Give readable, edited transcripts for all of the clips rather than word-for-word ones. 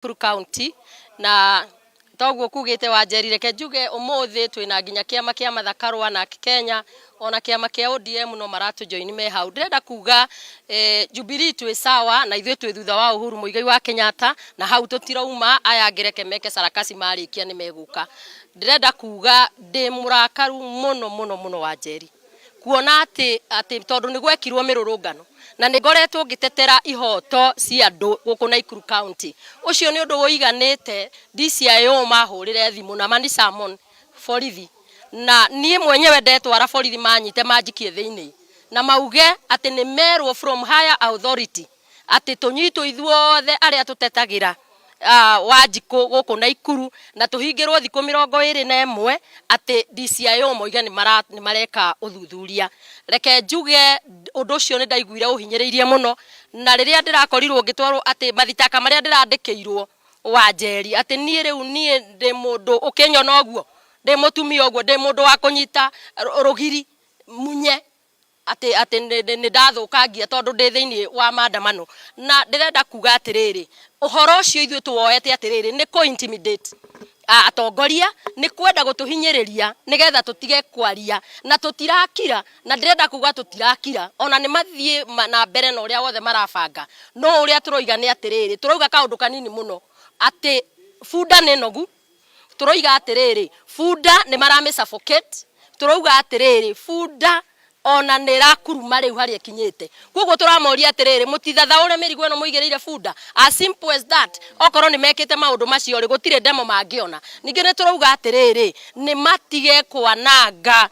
County na toguo kugite Wanjeri reke njuge umuthi twina nginya kiama kia mathakarwa na Kenya ona kiama kia ODM no maratu join me hau ndirenda kuga Jubilee twi sawa na ithuĩ twi thutha wa Uhuru Muigai wa Kenyatta na hau tutirauma aya ngereke meke sarakasi marikia ni meguka ndirenda kuga ndi murakaru muno Wanjeri kuona ati tondu ni gwekirwo mirurungano na nigoretwo ngitetera ihoto cia andu guku Nakuru County ucio ni undu woiganite DCIO mahurire thimu na mani salmon borithi na nie mwenyewe ndetwara borithi manyite manjikie thiini na mauge ati ni merwo from higher authority ati tunyitwo ithuothe aria tutetagira Wanjiku guku Nakuru na tuhingirwo thiku 21 ati DCIO moiga ni mareka uthuthuria reke njuge undu ucio ni ndaiguire uhinyiriirie muno na riria ndirakorirwo ngitwarwo ati mathitaka maria ndirandikirwo Wanjeri ati nie riu nie ndi mundu ukinyona oguo ndi mutumia oguo ndi mundu wa kunyita rugiri munye ati ni ndathukangia tondu ndi thiini wa maandamano na ndirenda kuga atiriri uhoro ucio ithuĩ tuwoete atiriri ni ko intimidate atongoria ni kwenda gutuhinyiriria nigetha tutige kwaria na tutirakira na ndirenda kuga tutirakira ona ni mathie na mbere na uria wothe marabanga no uria turoiga ni atiriri turoiga kaundu kanini muno ati funda ni nogu turoiga atiriri funda ni marame suffocate turoiga atiriri funda ona nirakuruma riu hari ekinyite koguo turamoria atiriri mutithatha ure mirigo eno muigereire funda as simple as that okoro ni mekite maundu macio ri gutire demo mangiona ningi ni turauga atiriri ni matige kwananga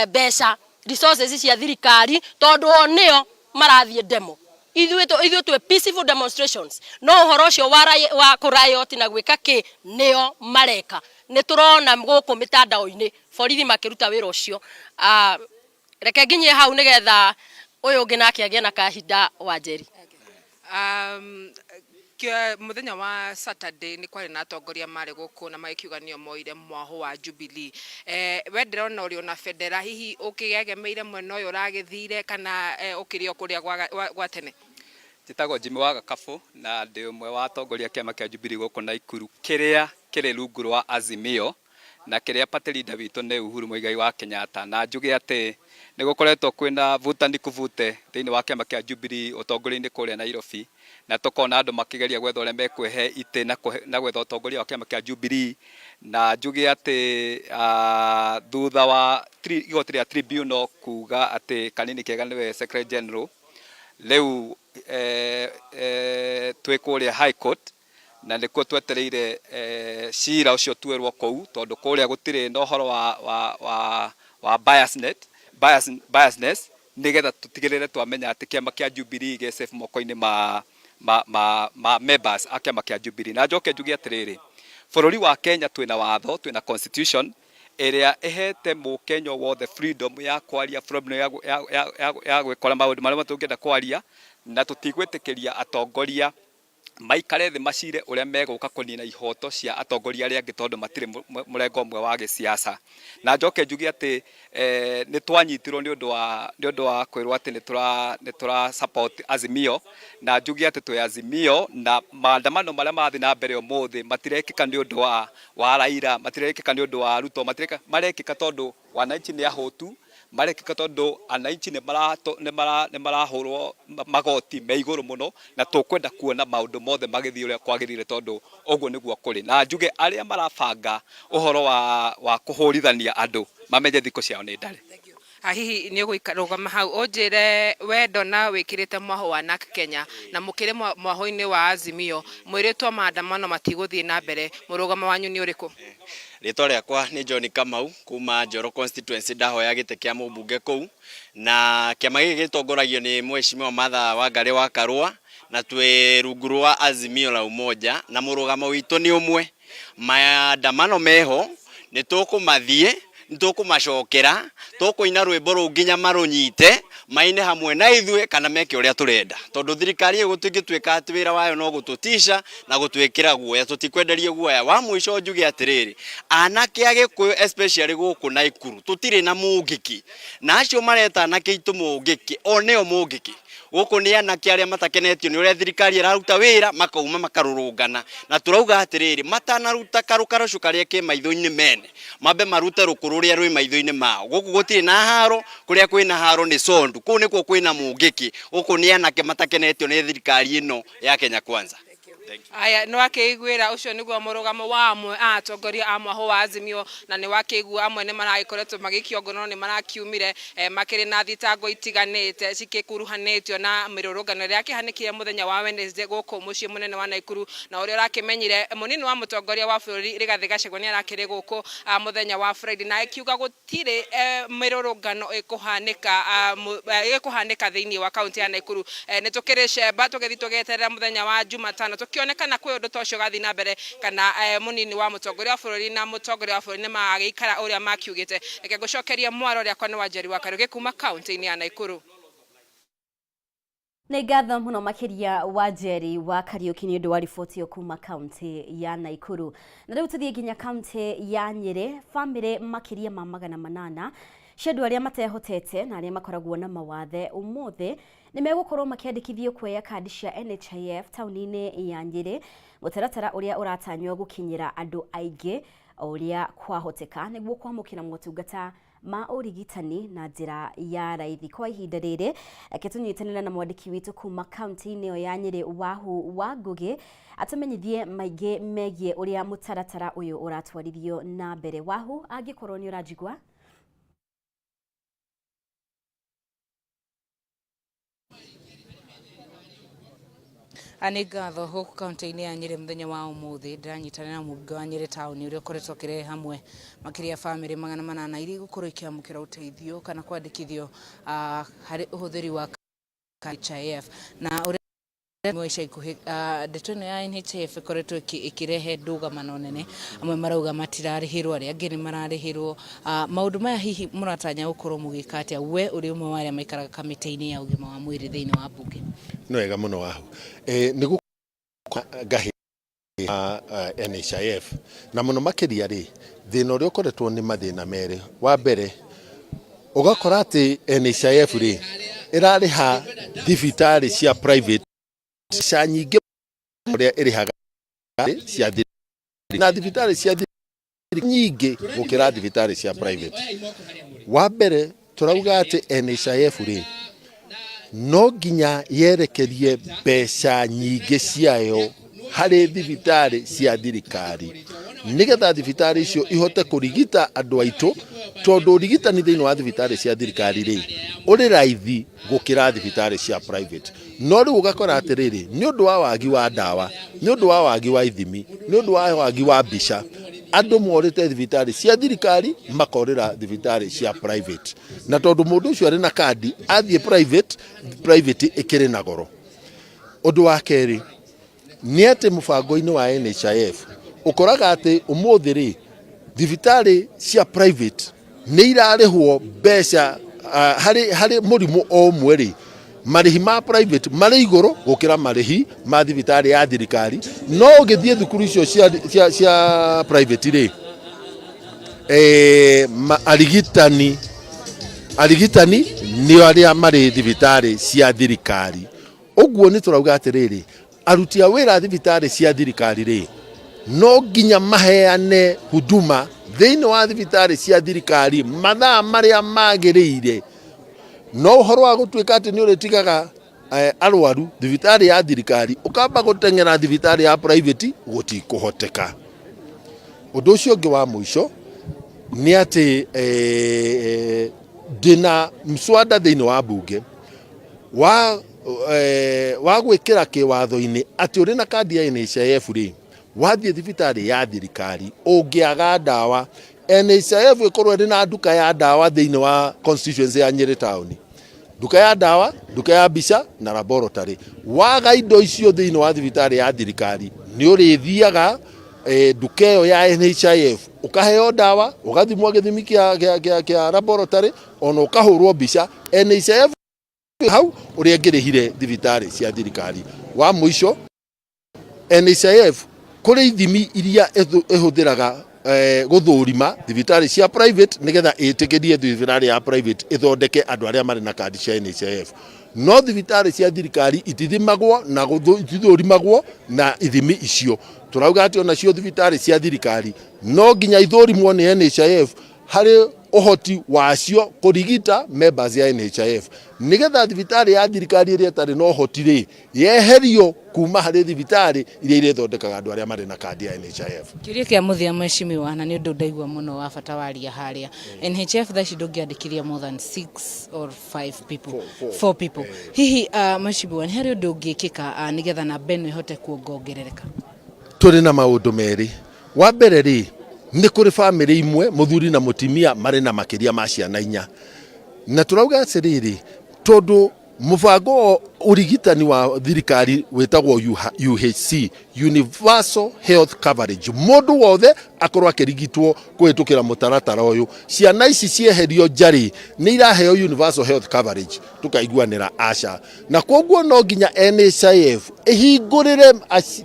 mbeca resources cia thirikari tondu onio marathie demo ithuĩ twe peaceful demonstrations no uhoro ucio wa kuriot na gwika ki nio mareka ni turona guku mitandao-ini borithi makiruta wira ucio reke nginye hau nigetha uyu ungi nake agie na kahinda Wanjeri. Muthenya wa Saturday ni kwari na atongoria mari guku na magikiuganio moire mwaho wa Jubilee we ndirona uri ona federa hihi ukigegemeire mwena uyu uragithire kana ukirio kuria gwa tene Njitagwo Jimmy wa Gakabu na ndi umwe wa atongoria kiama kia Jubilee guku Nakuru kiria kiri rungu rwa Azimio na kiria party leader witu ni Uhuru Muigai wa Kenyatta na njuge ati ni gukoretwo kwina vuta ni kuvute thiini wa kiama kia Jubilee utongoria-ini kuria Nairobi na tukona andu makigeria gwetha uria mekwehe ite na gwetha utongoria wa kiama kia Jubilee na njuge ati thutha wa igoti ria tribunal kuga ati kanini kega niwe secretary general riu twikuria high court na ndiko twetereire cira ucio twerwo kou tondu kuria gutire no horo wa biasness nigetha tutigirire twamenya ati kiama kia Jubilee ge safe moko-ini ma members a kiama kia Jubilee na njoke njuge atiriri bururi wa Kenya twina watho twina constitution iria ihete mukenya wothe freedom ya kwaria problem ya gwikora maundu maria tungenda kwaria na tutigwitikiria atongoria maikare thi macire uria meguka kunina ihoto cia atongoria aria angi tondu matire murengo mwe wa gisiasa na njoke njuge ati ni twanyitirwo ni undu wa kwirwo ati ni tura support Azimio na njuge ati twi Azimio na maandamano maria mathi na mbere umuthi matirekika ni undu wa Raila matirekika ni undu wa Ruto marekika tondu wananchi ni ahotu marekika tondu ananchi ni marahurwo magoti me iguru muno na tukwenda kuona maundu mothe magithii uria kwagirire tondu oguo niguo kuri na njuge aria marabanga uhoro wa kuhurithania andu mamenye thiko ciao ni ndare. Hihi ni ugurugama hau unjire wendo na wikirite mwaho wa NARC Kenya na mukire mwaho-ini wa Azimio mwiritwo maandamano matiguthii na mbere murugamo wanyu ni uriku? Ritwa riakwa ni John Kamau kuma Njoro constituency ndahoya gite kia mubunge kou na kiama giki gitongoragio ni Mheshimiwa Martha Wangari wa Karua na twi rungu rwa Azimio la Umoja na murugamo witu ni umwe maandamano meho ni tukumathie nitukumacokera tukuina rwimbo runginya marunyite maine hamwe na ithue kana meke uria turenda tondu thirikari igutwika ati wira wayo no gututisha na gutwikira guoya tutikwenderie guoya wa mwisho njuge atiriri anake agikuyu especially guku na ikuru tutire na mugiki na acio mareta anake itu mugiki oneo mugiki guku ni anake aria matakenetio ni uria thirikari iraruta wira makauma makarurungana na turauga atiriri matanaruta karukaro cukaria ke maitho-ini mene mambe marute rukuru ria rwi maitho-ini mao guku gutire na haro kuria kwina haro ni sondu ku niko kwina mugiki guku ni anake matakenetio ni thirikari ino ya Kenya Kwanza. Aya no akeigwira ucio niguo murugamo wa amwe atongoria amwe ho Azimio na ni wakeigua amwe ni maragikoretwo magikiongono ni marakiumire makiri na thitango itiganite cikikuruhanitio na mirurungano ria kihanikire muthenya wa Wednesday guku mucii munene wa Naikuru na uria rakimenyire munini wa mutongoria wa bururi Rigathi Gachagua ni arakire guku muthenya wa Friday na akiuga gutire mirurungano ikuhanika thiini wa kaunti ya Naikuru ni tukiricemba tugethi tugeterera muthenya wa Jumatano kionekana kwe undu tocio gathi na mbere kana munini wa mutongoria wa bururi na mutongoria wa bururi ni magikara uria makiugite reke gucokeria mwaro ria kwana wa Njeri wa Karuge kuma kaunti-ini ya Naikuru. Nĩ ngatho mũno makĩria wa Njeri wa Kariuki nĩ ũndũ wa riboti kuma kaunti ya Naikuru. Na rĩu tũthiĩ nginya kaunti ya Nyeri, famĩlĩ makĩria ma 800 cia andũ arĩa matehotete na arĩa makoragwo na mawathe ũmũthĩ nĩ megũkorwo makĩandĩkithio kuoya kandi cia NHIF taũni-inĩ ya Nyeri, mũtaratara ũrĩa ũratanywo gũkinyĩra andũ aingĩ ũrĩa kwahoteka nĩguo kwamũkĩra motungata ma ũrigitani na njĩra ya raithi. Kwa ihinda rĩrĩ tũnyitanĩra na mwandĩki witũ kuma kaunti-inĩ ĩyo ya Nyeri Wahu wa Ngugi atũmenyithie maingĩ megiĩ ũrĩa mũtaratara ũyũ ũratwarithio na mbere. Wahu, angĩkorwo nĩ ũranjigua? Ani ngatho huku kaunti-ini ya Nyeri muthenya wa umuthi ndiranyitana na mũmbunge wa Nyeri town uria ukoretwo kirehe hamwe makiria family 800 iria gukorwo ikiamukira uteithio kana kwandikithio hari uhuthiri wa NHIF na mwisha ikuhi ndeto ya NHIF ikoretwo ikirehe ndũgamano nene amwe marauga matirarĩhĩrwo aria angĩ nĩ mararĩhĩrwo maũndũ maya hihi mũratanya gũkorwo mũgĩka atĩa we uri umwe wa arĩa maikaraga kamĩtĩ-inĩ ya ũgima wa mwĩrĩ thĩinĩ wa mbunge? No wega mũno Wahu nĩ ngahi NHIF na mũno makĩria rĩ thĩna ũrĩa ũkoretwo nĩ mathĩna merĩ. Wa mbere ũgakora atĩ NHIF rĩ ĩrarĩha thibitarĩ cia private cia nyingĩ ũrĩa ĩrĩhaga cia thirikari na thibitarĩ cia thirikari nyingĩ gũkĩra thibitarĩ cia private. Wa mbere tũrauga atĩ NHIF rĩ no nginya yerekerie mbeca nyingĩ ciayo harĩ thibitarĩ cia thirikari nigetha thibitarĩ icio ihote kũrigita andũ aitũ tondũ ũrigitani thĩinĩ wa thibitarĩ cia thirikari rĩ ũrĩ raithi gũkĩra thibitarĩ cia private. No rĩu ũgakora atĩrĩrĩ nĩ ũndũ wa wagi wa ndawa, nĩ ũndũ wa wagi wa ithimi, nĩ ũndũ wa wagi wa mbica, andũ morĩte thibitarĩ cia thirikari makorĩra thibitarĩ cia private. Na tondũ mũndũ ũcio arĩ na kandi athiĩ private ĩkĩrĩ na goro. Ũndũ wa kerĩ nĩ atĩ mũbango-inĩ wa NHIF ũkoraga atĩ ũmũthĩ rĩ thibitarĩ cia private nĩ irarĩhwo mbeca harĩ mũrimũ o ũmwe rĩ marĩhi ma private marĩ igũrũ gũkĩra marĩhi ma thibitarĩ ya thirikari. No ũgĩthiĩ thukuru icio cia private rĩ arigitani nĩ arĩa marĩ thibitarĩ cia thirikari. Ũguo nĩ tũrauga atĩrĩrĩ aruti a wĩra thibitarĩ cia thirikari rĩ no nginya maheane huduma thĩinĩ wa thibitarĩ cia thirikari mathaa marĩa magĩrĩire. No ũhoro wa gũtuĩka atĩ nĩ ũrĩtigaga arwaru thibitarĩ ya thirikari ũkamba gũteng'era thibitarĩ ya private gũtikũhoteka. Ũndũ ũcio ũngĩ wa mũico nĩ atĩ ndĩna mswada thĩinĩ wa mbunge wa gwĩkĩra kĩwatho-inĩ atĩ ũrĩ na kandi ya NHIF rĩ wathiĩ thibitarĩ ya thirikari ũngĩaga ndawa NHIF ĩkorwo ĩrĩ na nduka ya ndawa thĩinĩ wa constituency ya Nyeri town, nduka ya ndawa, nduka ya mbica na laboratory. Waga indo icio thĩinĩ wa thibitarĩ ya thirikari nĩ ũrĩthiaga nduka ya NHIF ukaheo dawa ugathimwo githimi kia laboratory ona ukahurwo mbica NHIF hau uria ngirihire thibitari cia thirikari. Wa muico NHIF kuri ithimi iria ihuthiraga guthurima thibitari cia private nigetha itikirie thibitari ya private ithondeke andu aria mari na kandi cia NHIF. No thibitari cia thirikari itithimagwo na ithurimagwo na ithimi icio. Turauga ati ona cio thibitari cia thirikari no nginya ithurimwo ni NHIF hari uhoti wacio kurigita members ya NHIF. Nigetha thibitari ya thirikari iria tari no uhoti ri yeherio kuma hari thibitari iria irethondekaga andu aria mari na kandi ya NHIF. Kiuria kia muthia mheshimiwa na ni undu ndaigua muno wa bata waria haria. NHIF thaci ndungiandikithia more than 6 or 5 people. 4 people. Hihi mheshimiwa ni hari undu ungikika nigetha na beno ihote kuongerereka? Turi na maundu meri. Wa mbere ri ni kuri family imwe muthuri na mutimia mari na makiria ma ciana 4 na turauga atiriri tondu mubango urigitani wa thirikari wetagwo UHC, Universal Health Coverage, mundu wothe akorwo akirigitwo kuhitukira mutaratara uyu. Ciana ici cieherio njari ni iraheo Universal Health Coverage tukaiguanira aca, na koguo no nginya NHIF ihingurire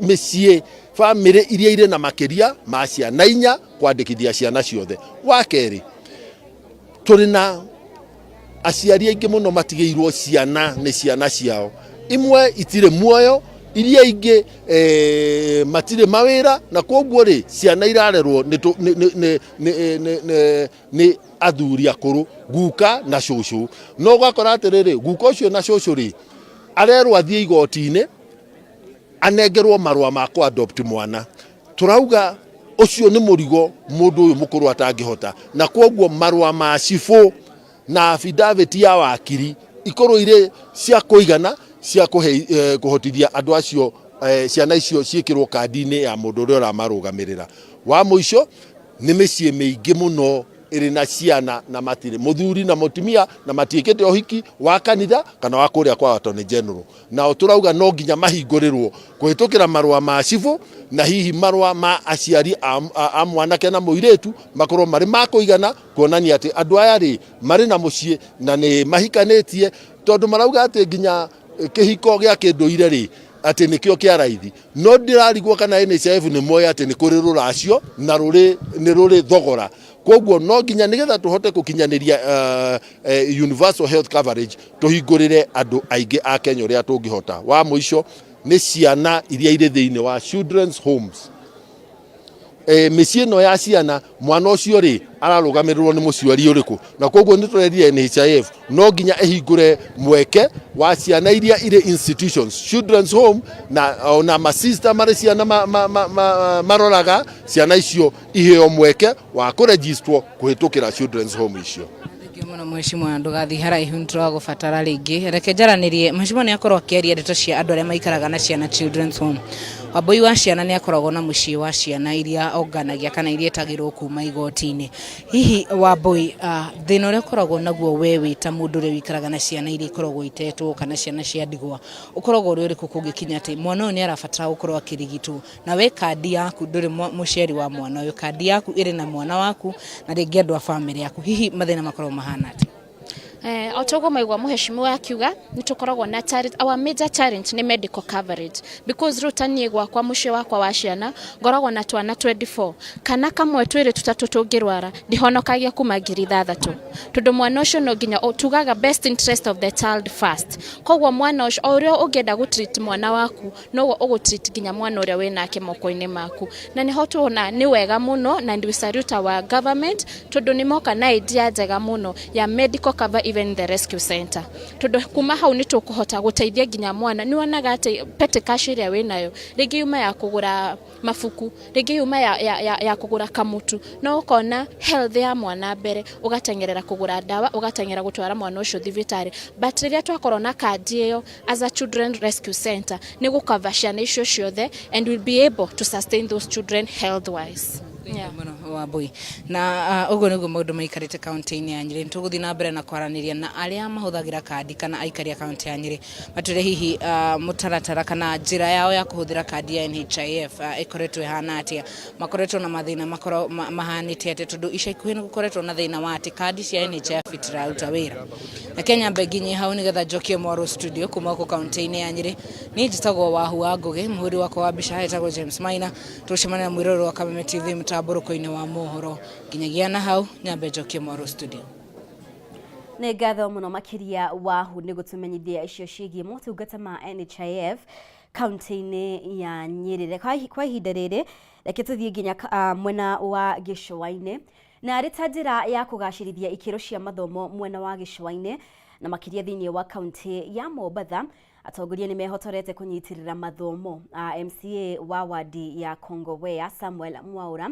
micii family iria ire na makiria ma ciana 4 kwandikithia ciana ciothe. Wa keri turi na aciari aingi muno matigeirwo ciana ni ciana ciao, imwe itire muoyo, iria ingi matire mawira, na koguo ri ciana irarerwo ni athuri akuru guka na shushu. No gakora atiriri guka ucio na shushu ri arerwo athie igoti-ini anengerwo marua ma ku adopt mwana. Turauga ucio ni murigo mundu uyu mukuru atangihota, na koguo marua ma cifo na affidavit ya wakiri ikorwo ire cia kuigana cia kuhotithia andu acio ciana icio ciikirwo kandi-ini ya mundu uria uramarugamirira. Wa muico ni micii miingi muno iri na ciana na matire muthuri na mutimia na matiikite ohiki wa kanitha kana wa kuria kwa attorney general. Na turauga no nginya mahingurirwo kuhitukira marua ma civil na hihi marua ma aciari a mwanake na muiretu makorwo mari ma kuigana kuonania ati andu aya ri mari na mucii na ni mahikanitie, tondu marauga ati nginya kihiko gia kinduire ri ati nikio kia raithi. No ndirarigwo kana NHIF ni moya ati ni kuri ruracio na ruri thogora. Koguo no nginya nigetha tuhote gukinyaniria Universal Health Coverage tuhingurire andu aingi a Kenya uria tungihota. Wa muico ni ciana iria ire thiini wa children's homes. Micii no ya ciana mwana ucio ri ararugamirwo ni muciari uriku, na koguo ni tureria NHIF no nginya ihingure mweke wa ciana iria ire institutions children's home na ma sister mari ciana maroraga ciana icio iheo mweke wa kuregistrwo kuhitukira children's home icio. Muno mheshimiwa ndugathi haraihu nituragubatara ringi reke njaranirie. Mheshimiwa ni akorwo akiaria ndeto cia andu aria maikaraga na ciana children's home. Waboi wa ciana ni akoragwo na mucii wa ciana iria onganagia kana iria tagirwo kuma igoti-ini. Hihi Waboi thina uria ukoragwo naguo we wita mundu uria wikaraga na ciana iria ikoragwo itetwo kana ciana cia ndigwa ukoragwo uri uriku kungikinya ati mwana uyu ni arabatara gukorwo akirigitwo, na we kandi yaku nduri muciari wa mwana uyu, kandi yaku iri na mwana waku na ringi andu a family yaku, hihi mathina makorwo mahana ati? Otogo maigwa muheshimiwa akiuga nitukoragwo na our major challenge ni medical coverage, because rutanie gwakwa mucie wakwa wa ciana ngoragwo na twana 24 kana kamwe twiri tutatu tungirwara ndihonokagia kuma 3,000 tondu mwana ucio no nginya tugaga best interest of the child first. Koguo mwana ucio uria ungenda gutreat mwana waku no ugutreat nginya mwana uria winake moko-ini maku, na niho tuona ni wega muno na we salute our government tondu ni moka na idea njega muno ya medical cover even the rescue center. Tondu kuma hau ni tukuhota guteithia nginya mwana ni wonaga ati pete cash iria winayo ringi yuma ya kugura mafuku, ringi yuma ya kugura kamutu, no ukona health ya mwana mbere ugatengerera kugura dawa ugatengera gutwara mwana ucio thibitari. But riria twakorwo na kandi iyo as a children rescue center ni gukava ciana icio ciothe and will be able to sustain those children health wise. wa boy na ugo niguo maundu maikarite county-ini ya Nyeri. Tuguthi na mbere na kwaraniria na aria mahuthagira kandi kana aikari a county ya Nyeri matire hihi mutaratara kana njira yao ya kuhuthira kandi ya NHIF ikoretwo ihana atia, makoretwo na mathina mahanite ate tondu ica ikuhi gukoretwo na thina wa ati kandi cia NHIF itiraruta wira. Na Kenya mbenginyi hau nigetha njokie Mwaro studio kuma ku county-ini ya Nyeri ni njitagwo Wahu wa Ngugi, muhuri wakwa wa mbica hetagwo James Maina. Tucemania mwiroro wa Kameme TV mtamburuko-ini wa mohoro nginyagia na hau nyambe njokie Mwaro studio. Nĩ ngatho mũno makĩria Wahu nĩ gũtũmenyithia icio ciĩgiĩ motungata ma NHIF kaunti-inĩ ya Nyeri. Kwa ihinda rĩrĩ reke tũthiĩ nginya mwena wa gĩcũa-inĩ na arĩ ta njĩra ya kũgacĩrithia ikĩro cia mathomo mwena wa gĩcũa-inĩ na makĩria thĩinĩ wa kaunti ya Mombatha. Atongoria nĩ mehotorete kũnyitirĩra mathomo. MCA wa wadi ya Kongowea Samuel Mwaura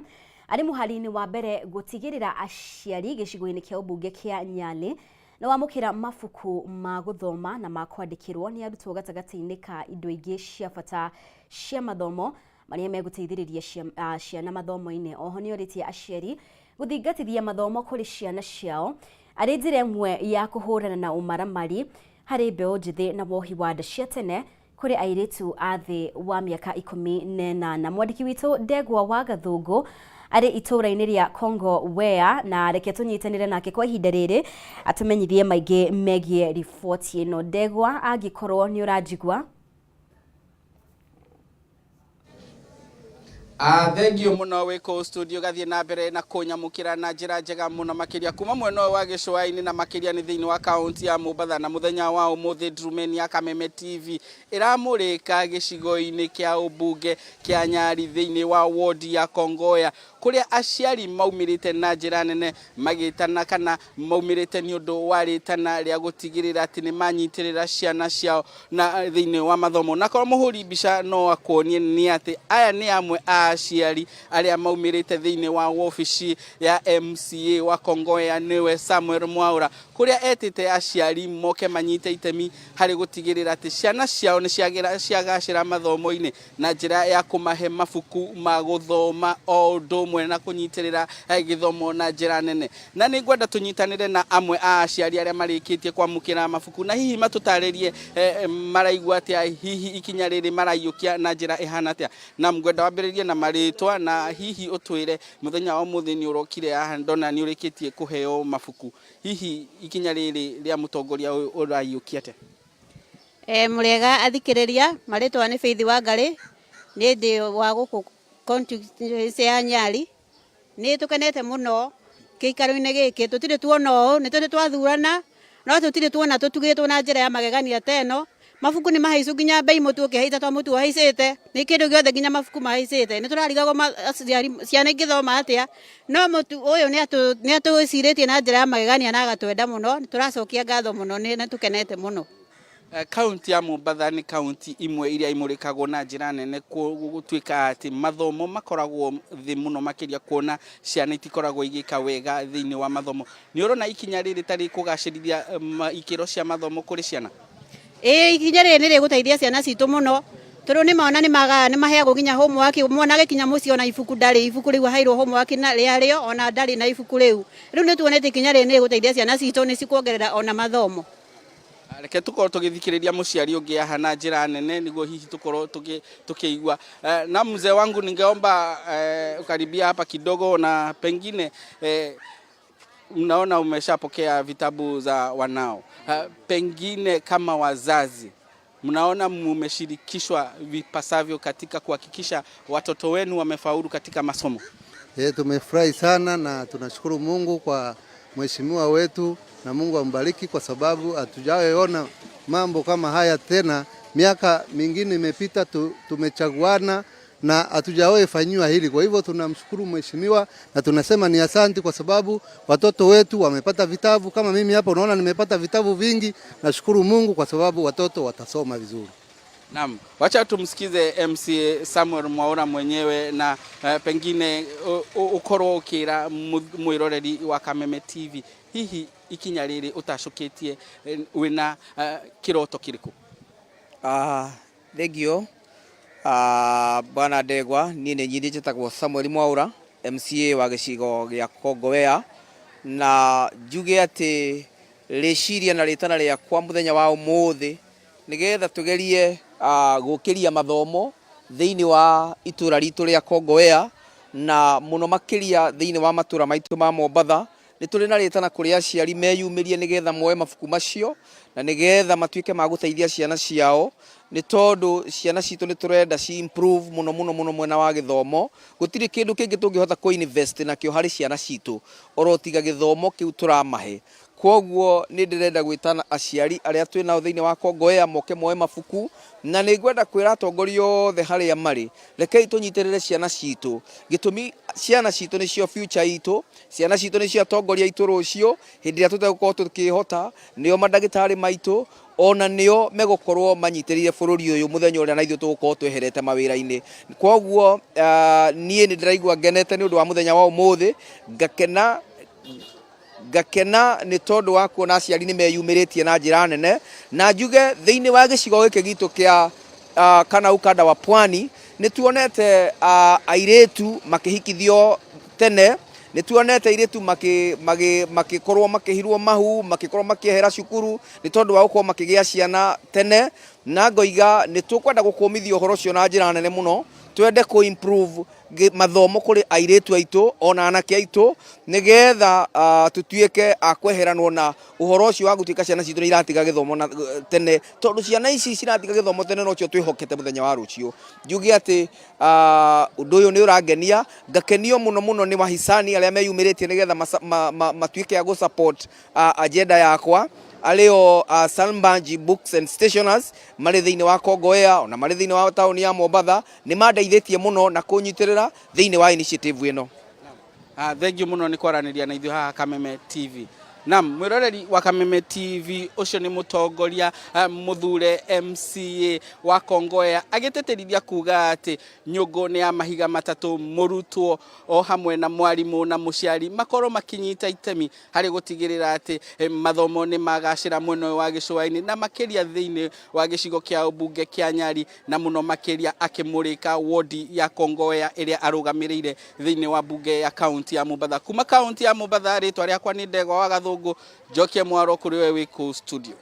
arĩ mũhari-inĩ wa mbere gũtigĩrĩra aciari gĩcigo-inĩ kĩa ũmbunge kĩa Nyali na wamũkĩra mabuku ma gũthoma na ma kwandĩkĩrwo nĩ arutwo gatagatĩ-inĩ ka indo ingĩ cia bata cia mathomo marĩa megũteithĩrĩria ciana mathomo-inĩ. Oho nĩ orĩtie aciari gũthingatithia mathomo kũrĩ ciana ciao arĩ njĩra ĩmwe ya kũhũrana na ũmaramari harĩ mbeũ njĩthĩ na wohi wa nda cia tene kũrĩ airĩtu a thĩ wa mĩaka 18. Mwandĩki witũ Ndegwa wa Gathũngũ arĩ itũra-inĩ rĩa Kongowea na reke tũnyitanĩre nake kwa ihinda rĩrĩ atũmenyithie maingĩ megiĩ riboti ĩno. Ndegwa, angĩkorwo nĩ ũranjigua? Thengio muno wiko studio gathie na mbere na kunyamukira na njira njega muno makiria kuma mwena wa gĩcũa-inĩ na makiria ni thĩinĩ wa kaunti ya Mombatha. Na muthenya wa umuthi Ndurumeni ya Kameme TV iramurika gĩcigo-inĩ kĩa ũmbunge kĩa Nyali thĩinĩ wa wodi ya Kongowea kuria aciari maumirite na njira nene magitana kana maumirite ni undu wa ritana rĩa gutigirira ati ni manyitirira ciana ciao na thĩinĩ wa mathomo. Na kwa muhuri mbica no akonie ni ati aya ni amwe aciari aria maumirite thĩinĩ wa ofici ya MCA wa Kongowea niwe Samuel Mwaura kuria etite aciari moke manyite itemi hari gutigirira ati ciana ciao ni ciagacira mathomo-inĩ na njira ya kumahe mabuku ma guthoma o ũndũ ũmwe na kunyitirira gĩthomo na njira nene. Na nĩ ngwenda tunyitanire na amwe a aciari aria marĩkĩtie kwamũkĩra mabuku na hihi matutaririe maraigua atia, hihi ikinya rĩrĩ maraiyũkia na njira ihana atia. Na ngwenda wambĩrĩrie na marĩtwa na hihi ũtwĩre muthenya wa mũthĩ nĩ ũrokire haha ndona nĩ ũrĩkĩtie kũheo mabuku, hihi ikinya rĩrĩ rĩa mũtongoria ũraiyũkia atia? Mũrega athikĩrĩria, marĩtwa nĩ Faith wa Ngarĩ, nĩ ndĩ wa gũkũ constituency ya Nyali. Nĩ tũkenete mũno gĩikaro-inĩ gĩkĩ, tũtirĩ tuona ũũ, nĩ tũrĩ twathurana no tũtirĩ tuona tũtugĩtwo na njĩra ya magegania teno. Mabuku nĩ mahaicu nginya bei mũtu ũkĩhaita twa mũtu ũhaicĩte, nĩ kĩndũ gĩothe nginya mabuku mahaicĩte. Nĩ tũrarigagwo ciana ingĩthoma atĩa, no mũtu ũyũ nĩ atũcirĩtie na njĩra ya magegania na agatwenda mũno. Nĩ tũracokia ngatho mũno, nĩ tũkenete mũno. Kaunti ya Mombatha ni kaunti imwe iria imurikagwo na njira nene gũtuĩka ati mathomo makoragwo thĩ mũno makiria kuona ciana itikoragwo igĩka wega thĩinĩ wa mathomo. Nĩ ũrona ikinya rĩrĩ tarĩ kũgacĩrithia ikĩro cia mathomo kũrĩ ciana? Ikinya rĩrĩ nĩ rĩgũteithia ciana citũ mũno tondũ nĩ maona nĩ maheagwo nginya homework. Mwana agĩkinya mũciĩ ona ibuku ndarĩ, ibuku rĩu aheirwo homework na rĩarĩo ona ndarĩ na ibuku rĩu. Rĩu nĩ tuonete ikinya rĩrĩ nĩ rĩgũteithia ciana citũ, nĩ cikuongerera ona mathomo. Reke tukorwo tugithikiriria muciari ungi aha na njira nene niguo hihi tukorwo tukiigua. Na mzee wangu ningeomba ukaribia hapa kidogo, na pengine mnaona umeshapokea vitabu za wanao, pengine kama wazazi mnaona mmeshirikishwa vipasavyo katika kuhakikisha watoto wenu wamefaulu katika masomo? Tumefurahi sana na tunashukuru Mungu kwa mheshimiwa wetu, na Mungu ambariki kwa sababu hatujawaona mambo kama haya tena. Miaka mingine imepita tumechaguana na hatujawahi fanywa hili. Kwa hivyo tunamshukuru mheshimiwa na tunasema ni asante kwa sababu watoto wetu wamepata vitabu. Kama mimi hapa unaona nimepata vitabu vingi. Nashukuru Mungu kwa sababu watoto watasoma vizuri. Naam, wacha tumsikize MCA Samuel Mwaura mwenyewe, na pengine ukorwo ukira mwiroreri wa Kameme TV, hihi ikinya rĩrĩ utacoketie wina kiroto kiriku? Thengio bwana Ndegwa, niĩ nĩ nyitĩtagwo Samuel Mwaura, MCA wa gĩcigo gĩa Kongowea na njuge atĩ rĩciria na rĩtana rĩakwa mũthenya wa ũmũthĩ nĩgetha tũgerie gũkĩria mathomo thĩinĩ wa itũra ritũ rĩa Kongowea na mũno makĩria thĩinĩ wa matũra maitũ ma Mombatha. Nĩ tũrĩ na rĩtana kũrĩ aciari meyumĩrie nĩgetha moe mabuku macio na nĩgetha matuĩke ma gũteithia ciana ciao, nĩ tondũ ciana citũ nĩ tũrenda ci improve mũno mwena wa gĩthomo. Gũtirĩ kĩndũ kĩngĩ tũngĩhota kũ-invest nakĩo harĩ ciana citũ oro tiga gĩthomo kĩu tũramahe. Kwoguo nĩ ndĩrenda gwĩtana aciari arĩa twĩ nao thĩinĩ wa Kongowea moke moe mabuku, na nĩ ngwenda kwĩra atongoria othe harĩa marĩ, rekei tũnyitĩrĩre ciana citũ. Gĩtũmi ciana citũ nĩcio future itũ, ciana citũ nĩcio atongoria itũ rũciũ, hĩndĩ ĩrĩa tũtegũkorwo tũkĩhota, nĩo mandagĩtarĩ maitũ, ona nĩo megũkorwo manyitĩrĩire bũrũri ũyũ mũthenya ũrĩa na ithuĩ tũgũkorwo tweherete mawĩra-inĩ. Kwoguo niĩ nĩ ndĩraigua ngenete nĩ ũndũ wa mũthenya wa ũmũthĩ, ngakena nĩ tondũ wa kuona aciari nĩ meyumĩrĩtie na njĩra nene, na njuge thĩinĩ wa gĩcigo gĩkĩ gitũ kĩa kana ukanda wa Pwani nĩ tuonete airĩtu makĩhikithio tene, nĩ tuonete airĩtu makĩkorwo makĩhirwo mahu, makĩkorwo makĩehera cukuru nĩ tondũ wa gũkorwo makĩgĩa ciana tene, na ngoiga nĩ tũkwenda gũkũmithia ũhoro ũcio na njĩra nene mũno, twende kũ improve mathomo kũrĩ airĩtu aitũ ona anake aitũ nĩgetha tũtuĩke a kweheranwo na ũhoro ũcio wa gũtuĩka ciana citũ nĩ iratiga gĩthomo tene, tondũ ciana ici ciratiga gĩthomo tene nocio twĩhokete mũthenya wa rũciũ. Njuge atĩ ũndũ ũyũ nĩ ũrangenia, ngakenio mũno nĩ wahisani arĩa meyumĩrĩtie nĩgetha matuĩke a gũ-support agenda yakwa, arĩo Salmbanji Books and Stationers marĩ thĩinĩ wa Kongowea ona marĩ thĩinĩ wa taũni ya Mombatha, nĩ mandeithĩtie mũno na kũnyitĩrĩra thĩinĩ wa initiative ĩno. Thank you mũno nĩ kwaranĩria na ithuĩ haha Kameme TV. Naam, mwĩroreri wa Kameme TV ũcio nĩ mũtongoria mũthure MCA wa Kongowea agĩtĩtĩrithia kuga atĩ nyũngũ nĩ ya mahiga matatũ, mũrutwo o hamwe na mwarimũ na mũciari makorwo makinyita itemi harĩ gũtigĩrĩra atĩ mathomo nĩ magacĩra mwena wa gĩcũa-inĩ na makĩria thĩinĩ wa gĩcigo kĩa ũmbunge kĩa Nyali, na mũno makĩria akĩmũrĩka wodi ya Kongowea ĩrĩa arũgamĩrĩire thĩinĩ wa mbunge ya kaunti ya Mombatha. Kuma kaunti ya Mombatha, rĩtwa rĩakwa nĩ Ndegwa wa Gathũngũ, Jokia Mwaro kũrĩ we wĩ studio.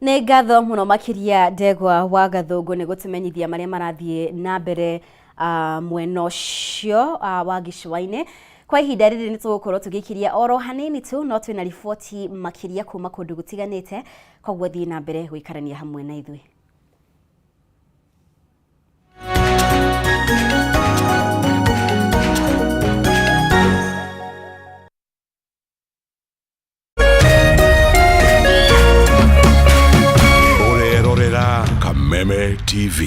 Nĩ ngatho mũno makĩria Ndegwa wa Gathũngũ nĩ gũtũmenyithia marĩa marathiĩ na mbere mwena ũcio wa gĩcũa-inĩ. Kwa ihinda rĩrĩ nĩ tũgũkorwo tũgĩkiria oro hanini tu, no twĩna riboti makĩria kuma kũndũ gũtiganĩte, koguo thiĩ na mbere gũikarania hamwe na ithuĩ. Kameme TV.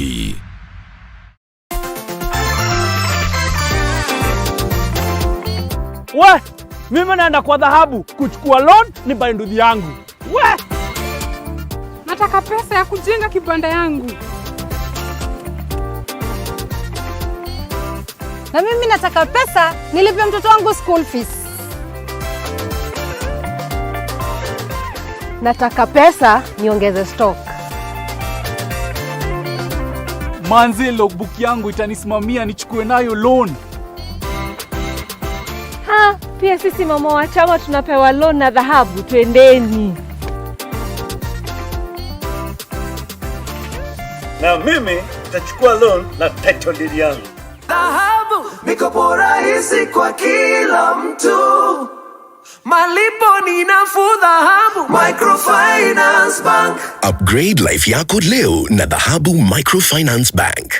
We, mimi naenda kwa dhahabu kuchukua loan ni bainduthi yangu. We, nataka pesa ya kujenga kibanda yangu. Na mimi nataka pesa nilipe mtoto wangu school fees. Nataka pesa niongeze stock. manzi logbook yangu itanisimamia nichukue nayo loan. Pia sisi mama wa chama tunapewa loan na dhahabu, twendeni. Na mimi nitachukua loan na title deed yangu. Dhahabu, mikopo rahisi kwa kila mtu. Malipo ni nafuu Dhahabu Microfinance Bank. Upgrade life yako leo na Dhahabu Microfinance Bank.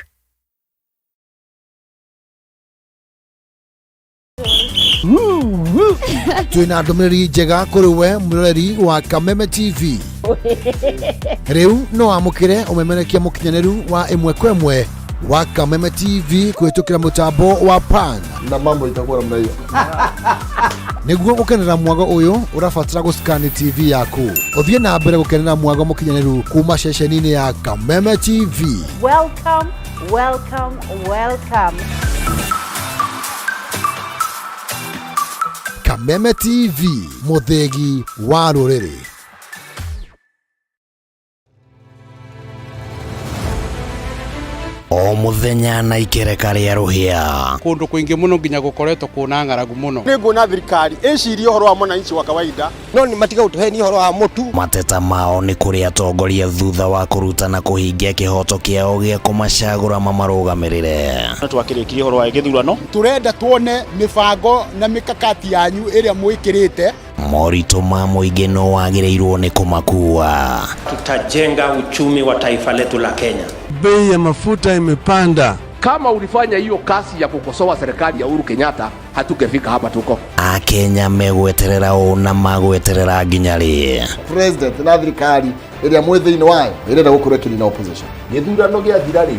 Twina ndũmĩrĩri njega kũrĩ we mwĩroreri wa Kameme TV. Rĩu no amũkĩre ũmemerekia mũkinyanĩru wa ĩmwe kwa ĩmwe wa Kameme TV kũhĩtũkĩra mũtambo wa PAN. Na mambo itakuwa namna hiyo. Nĩguo gũkenera mwago ũyũ ũrabatara gũscan TV yaku. Ũthiĩ na mbere gũkenera mwago mũkinyanĩru kuma ceceni-inĩ ya Kameme TV. Welcome, welcome, welcome. Kameme TV, mũthegi wa rũrĩrĩ. O muthenya na ikereka ria ruhia kundu kwingi muno nginya gukoretwo kuna ng'aragu muno niguona thirikari icirie uhoro wa mwananchi wa kawaida no ni matiga utuheni uhoro wa mutu mateta mao ni kuri atongoria thutha wa kurutana kuhingia kihoto kiao gia kumacagura mamarugamirire twakirikirie uhoro wa githurano turenda tuone mibango na mikakati yanyu iria mwikirite morito ma muingi no wagireirwo ni kumakua. Tutajenga uchumi wa taifa letu la Kenya. Bei ya mafuta imepanda. Kama ulifanya hiyo kasi ya kukosoa serikali ya Uhuru Kenyatta, hatungefika hapa tuko. Akenya megweterera na magweterera nginyari president na thirikari iria mwithini wayo irenda gukura kiri na opposition githurano gia thirari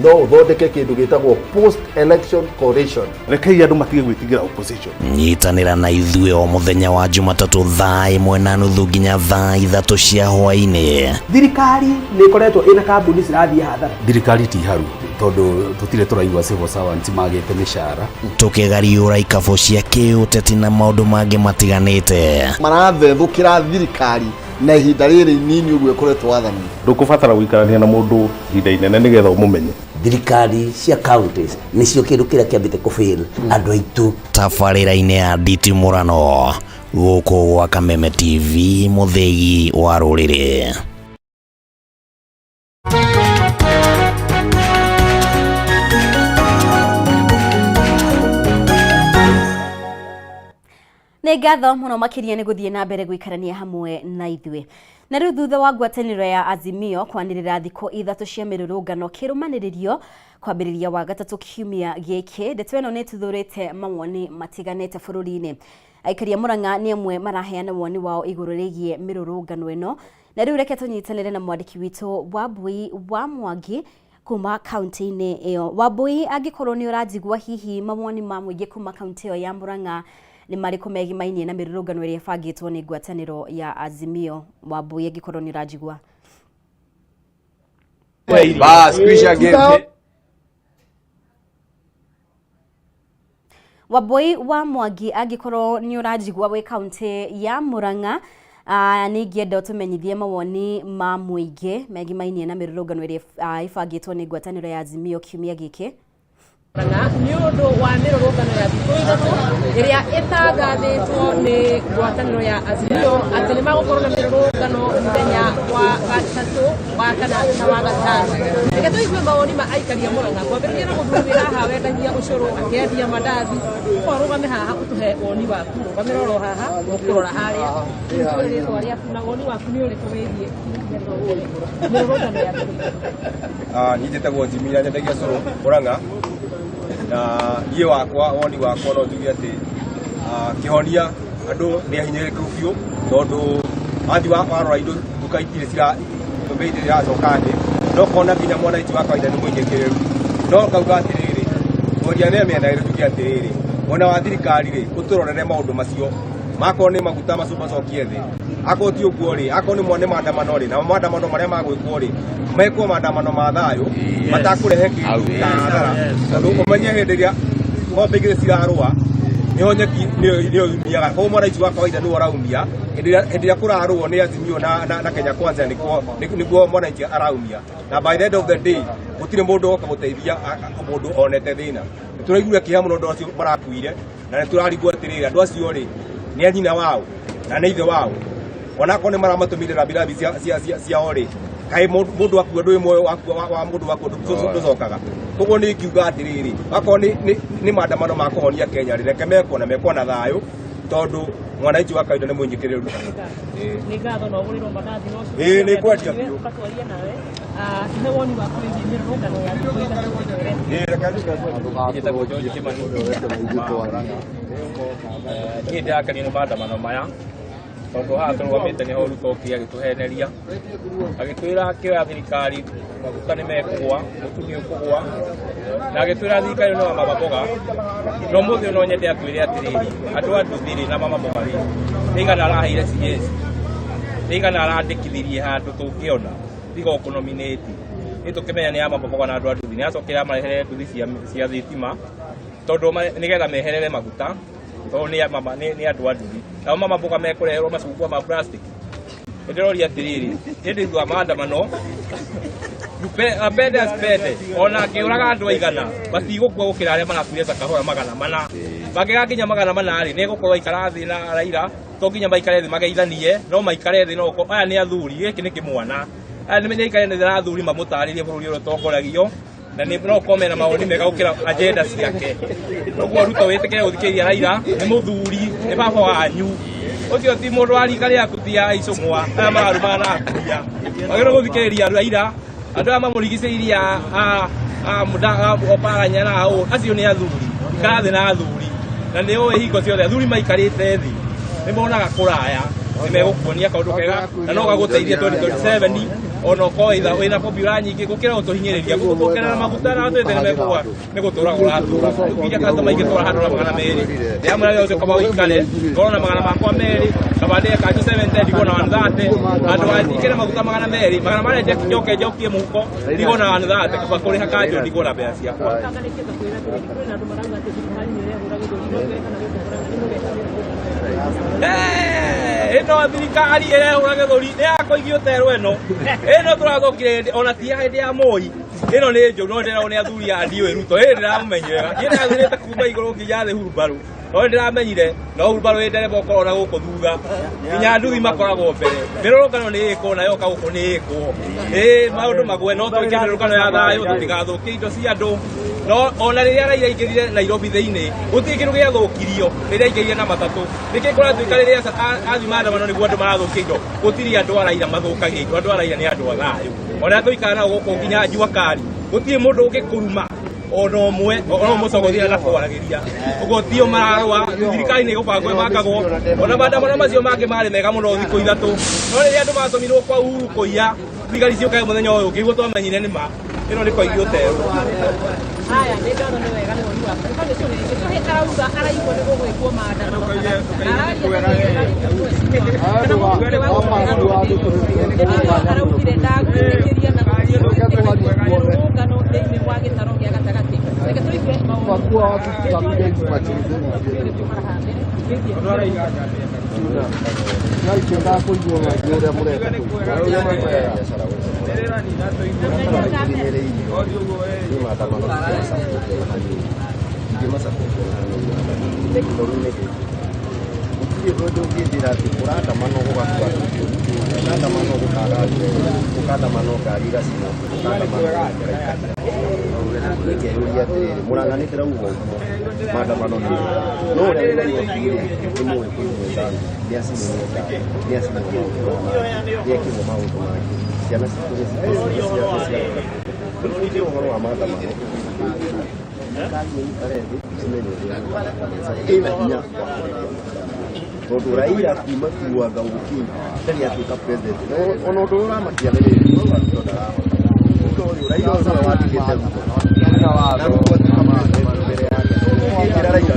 no uthondeke kindu gitagwo post election coalition rekei andu matige gwitigira opposition nyitanira na ithuĩ o muthenya wa Jumatatu thaa 1:30 nginya thaa 3 cia hwaĩ-inĩ. Thirikari nĩ ikoretwo ina kambuni cirathie hathara. Thirikari ti haru tondu tutire turaigua civil servants magite mishara tukigariũra ikabu cia kĩũteti na maũndũ mangĩ matiganĩte marathethũkĩra thirikari na ihinda rĩrĩ inini ũguo ĩkoretwo wathani ndũkũbatara gũikarania na mũndũ ihinda inene nĩgetha ũmũmenye. Thirikari cia counties nĩcio kĩndũ kĩrĩa kĩambĩte kũfail andũ aitũ. Tabarĩra-inĩ ya nditimũrano gũkũ gwa Kameme TV mũthegi wa rũrĩrĩ. Nĩ ngatho muno makiria nĩ gũthiĩ na mbere gũikarania hamwe na ithuĩ. Na rĩu thutha wa ngwatanĩro ya Azimio kwanĩrĩra thikũ 3 cia mĩrũrũngano kĩrũmanĩrĩrio kwambĩrĩria wa gatatũ kiumia gĩkĩ, ndeto ĩno nĩ ĩtuthũrĩte mawoni matiganĩte bũrũri-inĩ. Aikari a Murang'a nĩ amwe maraheana woni wao igũrũ rĩgiĩ mĩrũrũngano ĩno. Na rĩu reke tũnyitanĩre na mwandĩki witũ Wambui wa Mwangi kuma kaunti-inĩ ĩyo. Wambui, angĩkorwo nĩ ũranjigua hihi mawoni ma mũingĩ kuma kaunti ĩyo ya Murang'a ni mariko megimainie na mirurungano iria bangitwo ni ngwatanĩro ya Azimio. Wambui, angĩkorwo nĩ ũranjigua. Bas kwisha game. Wambui wa Mwangi, angĩkorwo nĩ ũranjigua wĩ kaunti ya Murang'a, nĩ ngĩenda ũtũmenyithie mawoni ma mũingĩ megimainie na mirurungano iria ibangitwo ni ngwatanĩro ya Azimio kiumia gĩkĩ. Nĩ ũndũ wa mĩrũrũngano ya thikũ 3 ĩrĩa ĩtangathĩtwo nĩ ngwatanĩro ya Azimio atĩ nĩ magũkorwo na mĩrũrũngano mũthenya wa gatatũ, wa kana na wa gatano. Reke tũigue mawoni ma aikari a Murang'a, kwambĩrĩria na mũthuri haha wendagia ũcũrũ akĩendia mandathi. Ũrũgame haha ũtũhe woni waku, rũgamĩra oro haha ũkũrora harĩa rĩtwa rĩaku na woni waku nĩ ũrĩkũ wĩgiĩ mĩrũrũngano ya thikũ. Niĩ njĩtagwo Jimmy, nyendagia ũcũrũ Murang'a. Na niĩ wakwa woni wakwa no njuge atĩ kĩhonia andũ nĩ ahinyĩrĩrĩku biũ tondũ athi warora indo nduka itirĩ bei iracoka thĩ no kona nginya mwananchi wa kawaida nĩ mũnyĩkĩrĩru. No ngauga atĩrĩrĩ, mworia nĩ mĩena ĩrĩ tuge atĩrĩrĩ, mwena wa thirikari rĩ ũtũrorere maũndũ macio makorwo nĩ maguta macokie thĩ, akorwo ti ũguo rĩ, akorwo nĩ maandamano rĩ, na maandamano marĩa magwĩkwo rĩ mekwo maandamano ma thayũ matakũrehe kĩndũ hathara. Tondũ ũmenye hĩndĩ ĩrĩa ng'ombe igĩrĩ cirarũa nĩho nyeki nĩyo yumiaga, koguo mwananchi wa kawaida nĩwe ũraumia. Hĩndĩ ĩrĩa kũrarũo nĩ Azimio na Kenya Kwanza nĩguo mwananchi araumia. Na by the end of the day gũtirĩ mũndũ oka gũteithia mũndũ onete thĩna. Nĩtũraiguire kĩeha mũno andũ acio marakuire, na nĩtũrarigwo atĩrĩrĩ, andũ acio rĩ nĩ anyina wao na nĩ ithe wao, onakorwo nĩ maramatũmĩrĩra mbirathi ciao rĩ, kaĩ mũndũ akua ndũĩ muoyo wa mũndũ waku ndũcokaga. Koguo nĩ ngiuga atĩrĩrĩ, akorwo nĩ maandamano ma kũhonia Kenya rĩ, reke mekwo na mekwo na thayũ tondũ mwananchi wa kawaida nĩ mũnyĩkĩrĩru. Nĩ ngatho na ũgũrĩrwo mandathi no cio nĩ kwendia biũ. Katwaria nawe he woni waku wĩgiĩ mĩrũrũngano ya thikũ 3 niĩ ndĩrakenio nĩ maandamano maya tondũ haha tũrũgamĩte nĩho Ruto okire agĩtũheneria agĩtwĩra akĩoya thirikari maguta nĩ mekũgũa, mũtu nĩ ũkũgũa, na agĩtwĩra thirikari no mama mboga. No mũthĩ no nyende atwĩre atĩrĩrĩ, andũ a nduthirĩ na mama mboga rĩ nĩigana araheire CS, nĩigana arandĩkithirie handũ tũngĩona thigo kũnominĩti. Nĩ tũkĩmenya nĩ mama mboga na andũ a nduthi nĩ acokera marehere nduthi cia thitima tondũ nĩgetha meherere maguta tondũ nĩ andũ a nduthi. Nao mama mboga mekũreherwo macungwa ma plastic. Ndĩroria atĩrĩrĩ, hĩndĩ thutha wa maandamano Apende aspende ona kiuraga andu aigana batigukua gukira aria marakuire Sakahora magana mana bagigakinya magana mana ri ne gukorwo ikara thi na Raila to nginya maikare thi mageithanie no maikare thi no aya ni athuri giki ni kimwana aya ni menyikare ni athuri mamutaririe bururi ro tongoragio na ni no kome na maoni mega gukira agenda ciake noguo Ruto witike uthikiria Raila ni muthuri ni baba wanyu ucio ti mundu wa rika riaku ti ya icungwa aya mararu mana akuria magero guthikiria Raila andu aya mamurigicĩirie oparanya nao acio nĩ athuri ikathi na athuri na nĩ ũĩ hingo ciothe athuri maikarĩte thĩ nĩ monaga kũraya nĩ megũkuonia kaũndũ kega na no gagũteithia 2027 ona ũkorwo wĩna popular nyingĩ gũkĩra gũtũhinyĩrĩria gũtũkĩrĩra maguta na twĩte nĩ mekũga nĩ gũtũra ũratũra nginya customer ingĩtwara handũ na magana merĩ ndĩamwĩra wĩra ũcio kaba ũikare ngorwo na magana makwa merĩ kaba ndĩe kanjũ 70 ndigwo na 130 andũ athikĩre maguta magana merĩ magana marĩa njokie mũhuko ndigwo na 130 kaba kũrĩha kanjũ ndigwo na mbeca ciakwa ĩno thirikari ĩrehũra gĩthũri nĩ yakũigio terwo ĩno tũrathũkire ona ti hĩndĩ ya Moi ĩno nĩ njũru no ndĩrona nĩ athuri a ndiũĩ Ruto ĩrĩ ndĩramũmenyerera niĩ ndathurĩte kuma igũrũ nginya thĩ Hurumbarũ no ndĩramenyire no Hurumbarũ ĩ ndereba ũkorwo na gũkũ thutha nginya nduthi makoragwo mbere mĩrũrũngano nĩ ĩkwo nayo yoka gũkũ nĩ ĩkwo maũndũ magwe no twĩke mĩrũrũngano ya thayũ tũtigathũkie indo cia andũ no ona rĩrĩa Raila aingĩrire Nairobi thĩinĩ gũtirĩ kĩndũ gĩathũkirio rĩrĩa aingĩrire na matatũ nĩkĩ kũratuĩka rĩrĩa athiĩ maandamano nĩguo andũ marathũkia indo gũtirĩ andũ a Raila mathũkagia indo andũ a Raila nĩ andũ a thayũ ona tũikara nao gũkũ nginya Juakari gũtirĩ mũndũ ũngĩkũruma ona ũmwe ona mũcogothia na kwaragĩria ũguo tio mararũa thirikari nĩ gũbangwo ĩbangagwo ona maandamano macio mangĩ marĩ mega mũno thikũ ithatũ no rĩrĩa andũ matũmirwo kwa Uhuru kũiya thigari ciũkaga mũthenya ũyũ ũngĩ guo twamenyire nĩ ma ĩno nĩ kwaigio terwo haya nĩ ndona nĩ wega nĩ woni wakwa nĩ nĩcio nĩ gĩtũhe arauga araigwo nĩ gũgwĩkwo maandamano araugire ndagwĩtĩkĩria na mũrũngano thĩinĩ wa gĩtaro gĩa gatagatĩ reke tũigue tondu Raila kuma kuaga uki ndari atuika president ono ndo uramakia nĩ Raila ũcio watigĩte Ruto na Ruto kama mbere yake Raila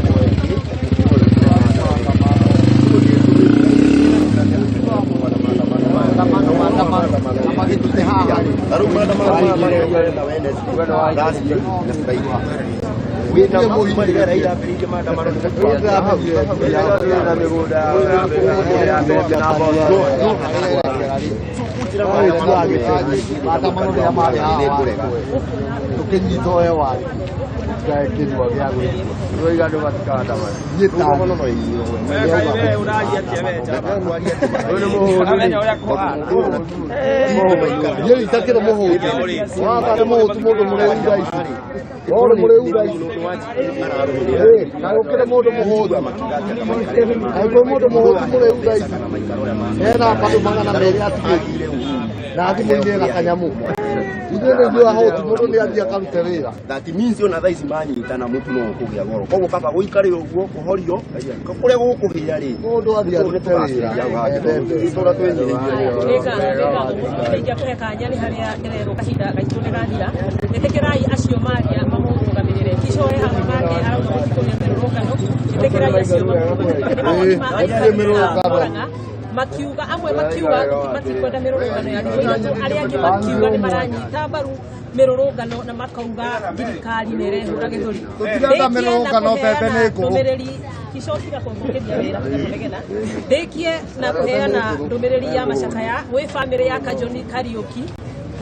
that means ona thaa ici manyitana mũtu no kũgĩa goro koguo kaba gũikare ũguo kũhorio kũrĩa gũkũgĩa rĩ mũndũ athiĩ arute wĩra itũra twenyĩrĩirie kũhe kanya nĩ harĩa ndĩrerwo kahinda gaitũ nĩ gathira ĩtĩkĩrai acio maria mamũrũgamĩrĩre kicoe hamwe nake arauga gũtikũrĩa mĩrũrũngano ĩtĩkĩrai acio mamũrũgamĩrĩre makiuga amwe makiuga matikwenda mĩrũrũngano ya thikũ ithatũ arĩa angĩ makiuga nĩ maranyita mbaru mĩrũrũngano na makauga thirikari nĩ ĩrehũra gĩthũri ndũmĩrĩri icokira kũmũkĩria wĩra kũnegena ndĩkie na kũheana ndũmĩrĩri ya macakaya gwĩ bamĩrĩ ya Kajoni Kariuki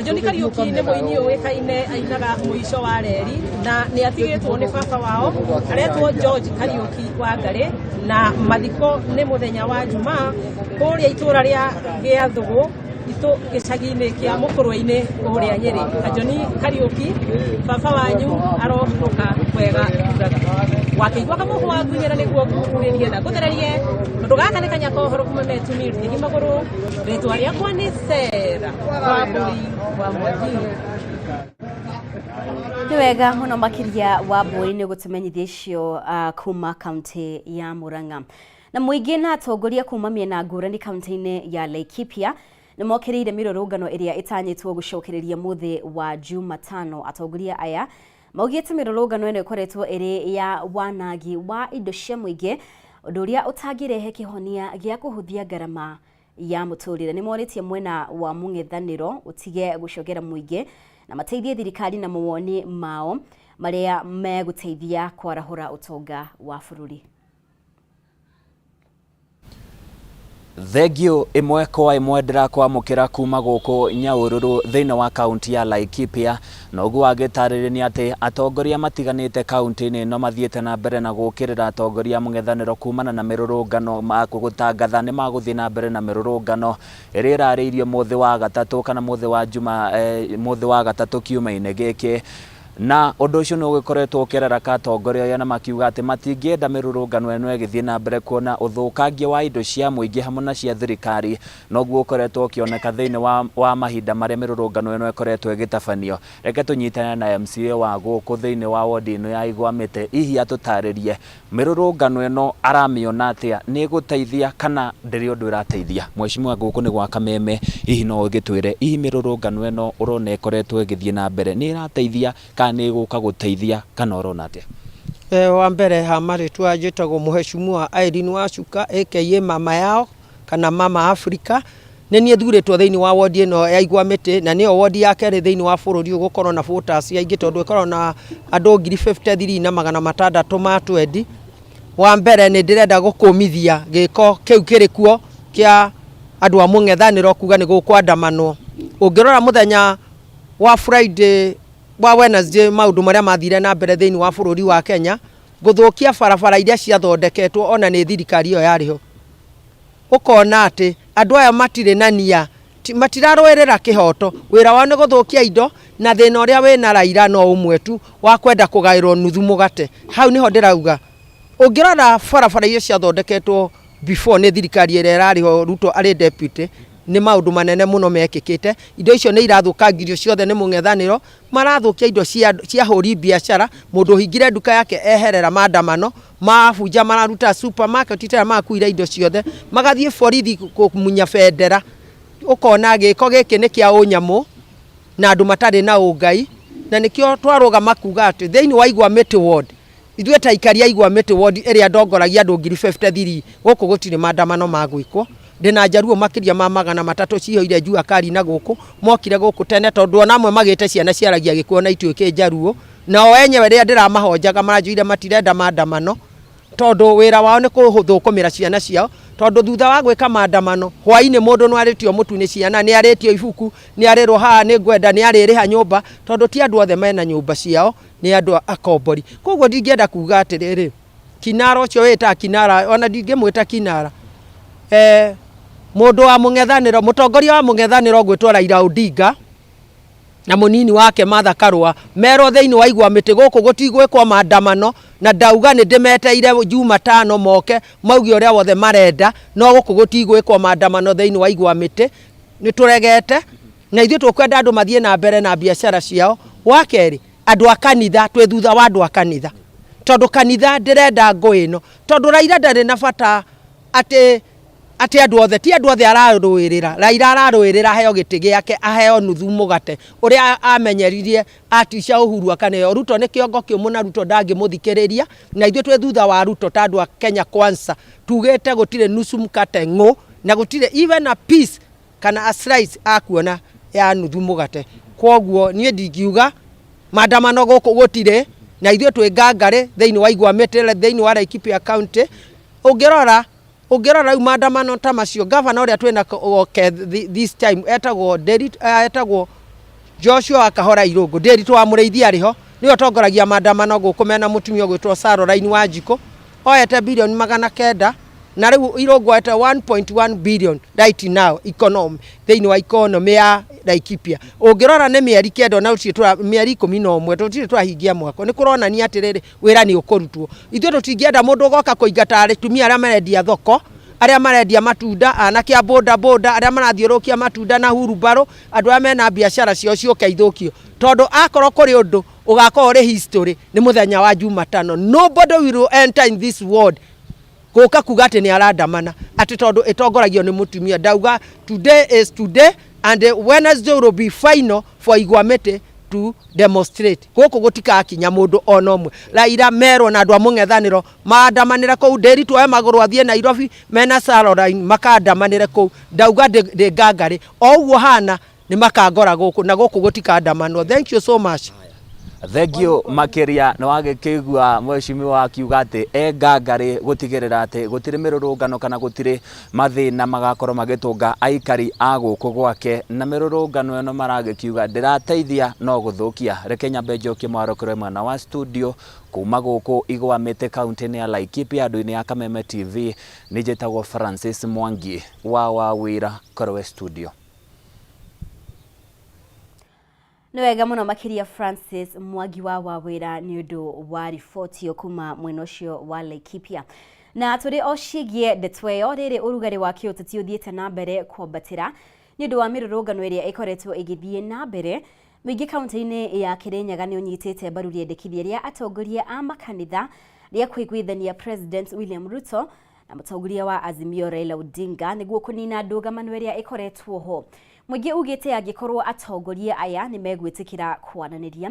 John Kariuki nĩ mũini ũĩkaine ainaga mũico wa reri na nĩ atigĩtwo nĩ baba wao aretwo George Kariuki wa Ngari na mathiko nĩ mũthenya wa Jumaa kũrĩa itũra rĩa Gĩathũgũ gĩcagi-inĩ kĩa Mũkũrwe-inĩ ũrĩa Nyeri. John Kariuki baba wanyu arohoka kwega wakĩigua kamũhuũ wa kunyera nĩguo ngũkũrĩrie na ngũthererie tondũ gaka nĩ kanyakohoro kuma metumiri thigi magũrũ rĩtwa rĩakwa nĩ Sera wa Mbũri wa Mwajiri. Nĩ wega mũno makĩria wa Mbũri nĩ gũtũmenyithia icio kuma kaunti ya Murang'a. Na mũingĩ na atongoria kuma mĩena ngũrani kaunti-inĩ ya Laikipia nĩ mokĩrĩire mĩrũrũngano ĩrĩa ĩtanyĩtwo gũcokereria mũthĩ wa Jumatano. Atongoria aya maugĩte mĩrũrũngano ĩno ĩkoretwo ĩrĩ ya wanagi wa indo cia mũingĩ ũndũ ũrĩa ũtangĩrehe kĩhonia gĩa kũhũthia ngarama ya mũtũrĩre. Nĩ morĩtie mwena wa mũng'ethanĩro ũtige gũcogera mũingĩ na mateithie thirikari na mawoni mao marĩa megũteithia kwarahũra ũtonga wa bũrũri. Thegio imwe kwa imwe ndĩrakwamũkĩra kuma gũkũ Nyaũrũrũ thĩinĩ wa kaunti ya Laikipia na ũguo agĩtarĩria atĩ atongoria matiganĩte kaunti-inĩ ĩno mathiĩte na mbere na gũkĩrĩra atongoria mũng'ethanĩro kumana na mĩrũrũngano magũtangatha nĩ magũthiĩ na mbere na mĩrũrũngano ĩrĩa ĩrarĩirio mũthĩ wa gatatũ kana mũthĩ wa Juma mũthĩ wa gatatũ kiumia-inĩ gĩkĩ. Na ũndũ ũcio nĩ ũgĩkoretwo ũkĩraraka atongoria aya na makiuga atĩ matingĩenda mĩrũrũngano ĩno ĩgĩthiĩ na mbere kuona ũthũkangia wa indo cia mũingĩ hamwe na cia thirikari noguo ũkoretwo ũkĩoneka thĩinĩ wa mahinda marĩa mĩrũrũngano ĩno ĩkoretwo ĩgĩtabanio. Reke tũnyitane na MCA wa gũkũ thĩinĩ wa wodi ĩno ya Igwamĩte hihi atũtarĩrie mĩrũrũngano ĩno aramĩona atĩa, nĩ ĩgũteithia kana ndĩrĩ ũndũ ĩrateithia. Mheshimiwa gũkũ nĩ gwa Kameme, hihi no ũgĩtwĩre hihi mĩrũrũngano ĩno ũrona ĩkoretwo ĩgĩthiĩ na mbere nĩ ĩrateithia nĩ gũka gũteithia kana ũrona atĩa? Wa mbere ha marĩtwa njĩtagwo Mheshimiwa Irene Wacuka aka mama yao kana mama Africa. Nĩ niĩ thurĩtwo thĩinĩ wa wodi ĩno ya Igwamĩte na nĩyo wodi ya kerĩ thĩinĩ wa bũrũri ũgũkorwo na voters aingĩ tondũ ĩkorwo na andũ 53,600 ma twendi. Wa mbere nĩ ndĩrenda gũkũmithia gĩko kĩu kĩrĩ kuo kĩa andũ a mũng'ethanĩro kuga nĩ gũkwandamanwo. Ũngĩrora mũthenya wa Friday wa Wednesday maũndũ marĩa mathire na mbere thĩinĩ wa bũrũri wa Kenya gũthũkia barabara iria ciathondeketwo ona nĩ thirikari ĩyo yarĩho. Ũkona atĩ andũ aya matirĩ na nia, matirarũĩrĩra kĩhoto, wĩra wao nĩ gũthũkia indo na thĩna ũrĩa wĩna Raila no ũmwe tu wa kwenda kũgaĩrwo nuthu mũgate. Hau niho ndĩrauga ũngĩrora barabara iria ciathondeketwo before nĩ thirikari ĩrĩa yarĩho Ruto arĩ deputy nĩ maũndũ manene mũno mekĩkĩte. Indo icio nĩ irathũkangirio ciothe nĩ mũng'ethanĩro, marathũkia indo cia hũri biacara, mũndũ ũhingire nduka yake eherera maandamano, mabunja mararuta supermarket itara makuira indo ciothe, magathiĩ borithi kũmunya bendera. Ũkona gĩko gĩkĩ nĩ kĩa ũnyamũ na andũ matarĩ na ũngai, na nĩkĩo twarũgama kuga atĩ thĩinĩ wa Igwamĩte ward ithuĩ ta aikari a Igwamĩte ward ĩrĩa ndongoragia andũ 53 gũkũ gũtirĩ maandamano magwĩkwo. Ndĩna njaruo makĩria ma 300 cihoire njua kari na gũkũ mokire gũkũ tene tondũ ona amwe magĩte ciana ciaragia gĩkuo na ituĩke njaruo, na o enyewe rĩrĩa ndĩramahojaga maranjũire matirenda maandamano tondũ wĩra wao nĩ kũthũkũmĩra ciana ciao, tondũ thutha wa gwĩka maandamano hwaĩ-inĩ mũndũ nĩ arĩtio mũtu nĩ ciana, nĩ arĩtio ibuku, nĩ arĩrwo haha nĩ ngwenda, nĩ arĩrĩha nyũmba tondũ ti andũ othe mena nyũmba ciao, nĩ andũ akombori. Koguo ndingĩenda kuga atĩrĩrĩ Kinara ũcio wĩta Kinara, ona ndingĩmwĩta Kinara, mũndũ wa mũng'ethanĩro, mũtongoria wa mũng'ethanĩro gwĩtwo Raila Odinga na mũnini wake Martha Karua merwo thĩinĩ wa Igwamĩte gũkũ gũtigwĩkwo maandamano, na ndauga nĩ ndĩmeteire Jumatano moke mauge ũrĩa wothe marenda, no gũkũ gũtigwĩkwo maandamano thĩinĩ wa Igwamĩte. Nĩ tũregete na ithuĩ tũkwenda andũ mathiĩ na mbere na biacara ciao. Wa kerĩ, andũ a kanitha twĩ thutha wa andũ a kanitha, tondũ kanitha ndĩrenda ngũ ĩno, tondũ Raila ndarĩ na bata atĩ andũ othe, ti andũ othe ararũĩrĩra. Raila ararũĩrĩra aheo gĩtĩ gĩake, aheo nuthu mũgate ũrĩa amenyeririe atica Uhuru akaneo. Ruto nĩ kĩongo kĩũmũ na Ruto ndangĩmũthikĩrĩria, na ithuĩ twĩ thutha wa Ruto ta andũ a Kenya Kwanza tugĩte gũtirĩ nusu mkate ng'ũ na gũtirĩ even a piece kana a slice akuona ya nuthu mũgate. Kwoguo niĩ ndingiuga maandamano gũkũ gũtirĩ, na ithuĩ twĩ ngangari thĩinĩ wa Igwamĩte thĩinĩ wa Laikipia County. Ũngĩrora rĩu maandamano ta macio, gavana ũrĩa twĩna this time etagwo Joshua akahora Irungu Ndiritu wa Mũrĩithia ariho ni otongoragia maandamano gũkũ mena mũtumia ũgwĩtwo Caroline Wanjikũ oyete bilioni 900 na rĩu Irungu oyete 1.1 billion right now economy thĩinĩ wa economy ya Laikipia. Ũngĩrora nĩ mĩeri 9 na ũcio mĩeri 11 tũtirĩ twahingia mwaka nĩ kũronania atĩrĩrĩ wĩra nĩ ũkũrutwo. Ithuĩ tũtingĩenda mũndũ ũgoka kũingata atumia arĩa marendia thoko, arĩa marendia matunda, anake a boda boda arĩa marathiũrũkia matunda na hurubaro, andũ arĩa mena biacara cio cioke ithũkio. Tondũ akorwo kũrĩ ũndũ ũgakorwo ũrĩ history nĩ mũthenya wa Jumatano. Nobody will enter in this world gũka kuga atĩ nĩ arandamana atĩ tondũ ĩtongoragio nĩ mũtumia. Ndauga today is today and Wednesday will be final for Igwamĩtĩ to demonstrate. Gũkũ gũtikakinya mũndũ ona ũmwe. Raila Merwo na andũ a mũng'ethanĩro maandamanĩre kũu Ndiritu oe magũrũ athiĩ Nairobi mena Caroline makandamanĩre kũu. Ndauga ndĩ ngangari o ũguo hana nĩ makangora gũkũ na gũkũ gũtikandamanwo. Thank you so much. Thengio makiria no agikigwa mweshimiwa akiuga ati ngangari gutigirira ati gutiri mirurungano kana gutiri mathina magakorwo magitunga aikari a guku gwake na mirurungano eno maragikiuga ndirateithia no guthukia. Reke nyambe njokie mwarokore mwana wa studio kuma guku Igwamĩtĩ kaunti-inĩ ya Laikipia andu-inĩ ya Kameme TV nijitagwo Francis Mwangi wa wira korwe studio. Nĩ wega mũno makiria Francis Mwangi wa wawĩra nĩ ũndũ wa riboti kuma mwena ũcio wa Laikipia. Na tũrĩ o ciĩgiĩ ndeto ĩyo rĩrĩ ũrugarĩ wa kĩũteti ũthiĩte na mbere kwambatĩra nĩ ũndũ wa mĩrũrũngano ĩrĩa ĩkoretwo ĩgĩthiĩ na mbere. Mũingĩ kaunti-inĩ ya Kirinyaga nĩ ũnyitĩte mbaru rĩendekithia rĩa atongoria a makanitha rĩa kũiguithania President William Ruto na mũtongoria wa Azimio Raila Odinga nĩguo kũnina ndũgamano ĩrĩa ĩkoretwo ho. Mũingĩ ugĩte angĩkorwo atongoria aya nĩ megwĩtĩkĩra kwananĩria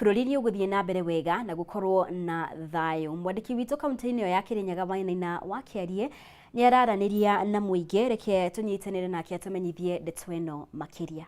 bũrũri nĩ ũgũthiĩ na mbere wega na gũkorwo na thayũ. Mwandĩki witũ kaunti-inĩ ĩyo ya Kirinyaga Wainaina wa Kĩarie nĩ araranĩria na mũingĩ. Reke tũnyitanĩre nake atũmenyithie ndeto ĩno makĩria.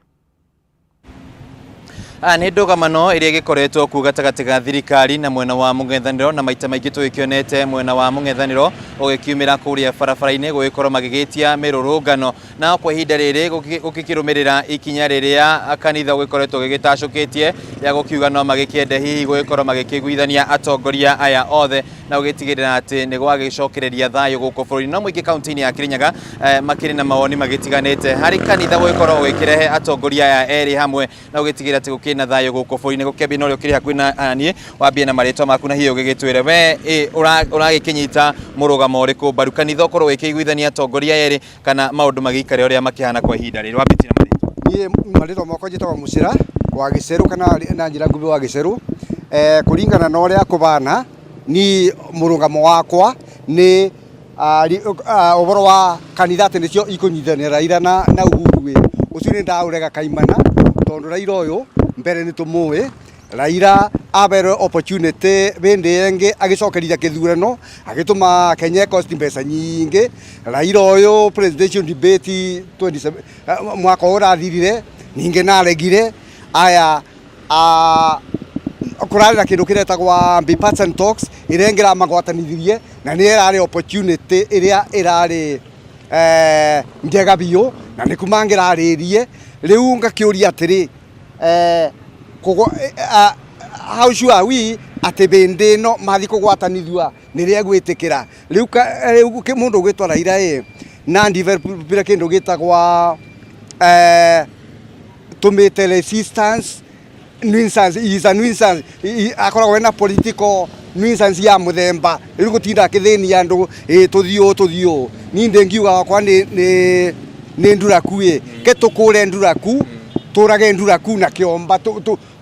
Nĩ ndũgamano ĩrĩa ĩgĩkoretwo kuo gatagatĩ ga thirikari na mwena wa mũng'ethanĩro na maita maingĩ tũgĩkĩonete mwena wa mũng'ethanĩro ũgĩkiumĩra kũrĩa barabara-inĩ gũgĩkorwo magĩgĩtia mĩrũrũngano na kwa ihinda rĩrĩ gũkĩrũmĩrĩra ikinya rĩrĩa kanitha gũgĩkoretwo gĩgĩtacũkĩtie ya gũkiuga no magĩkĩende hihi gũgĩkorwo magĩkĩiguithania atongoria aya othe na gũgĩtigĩrĩra atĩ nĩ gwagĩcokereria thayũ gũkũ bũrũri. No mũingĩ kaunti-inĩ ya Kirinyaga makĩrĩ na mawoni magĩtiganĩte harĩ kanitha gũgĩkorwo ũgĩkĩrehe atongoria aya erĩ hamwe na gũgĩtigĩrĩra atĩ gũkĩna thayũ gũkũ bũrũri-inĩ. Gũkĩambia na ũrĩa ũkĩrĩ hakuhĩ na niĩ wambie na marĩtwa maku na hihi ũgĩgĩtwĩre we ũragĩkĩnyita mũrũgamo ũrĩkũ mbaru, kanitha ũkorwo ũgĩkĩiguithania atongoria erĩ kana maũndũ magĩikare ũrĩa makĩhana kwa ihinda rĩrĩ? Wambĩtie na marĩtwa. Niĩ marĩtwa makwa njĩtagwo Mũcĩra wa Gĩcerũ kana na njĩra nguhĩ wa Gĩcerũ. Kũringana na ũrĩa kũbana ni mũrũgamo wakwa nĩ ũboro wa kanitha atĩ nĩcio ikũnyitithania Raila na Uhuru. Ũcio nĩ ndaũrega kaimana tondũ Raila ũyũ mbere nĩ tũmũĩ. Raila abere opportunity bende enge agicokerithia kithurano agituma Kenya cost mbeca nyingi. Raila ũyũ presidential debate 27 mwaka ũrathirire ninge naregire aya kurarira kindu kiretagwa bipartisan talks irengera magwatanithirie na nĩ ĩrarĩ opportunity ĩrĩa ĩrarĩ njega biũ na nĩ kumangĩrarĩrie rĩu ngakĩũria atĩrĩ how sure are we atĩ bende no mathi kũgwatanithua nĩrĩa gwĩtĩkĩra rĩu mũndũ ũgĩtwa Raila na developira kindu gĩtagwa tũmĩte resistance nuisance is a nuisance akoragwo na political nuisance ya muthemba rĩu gũtinda kĩthĩnia andũ tũthiũ ni ndengiuga wakwa nĩ nduraku ke tũkũre nduraku tũrage nduraku na kĩomba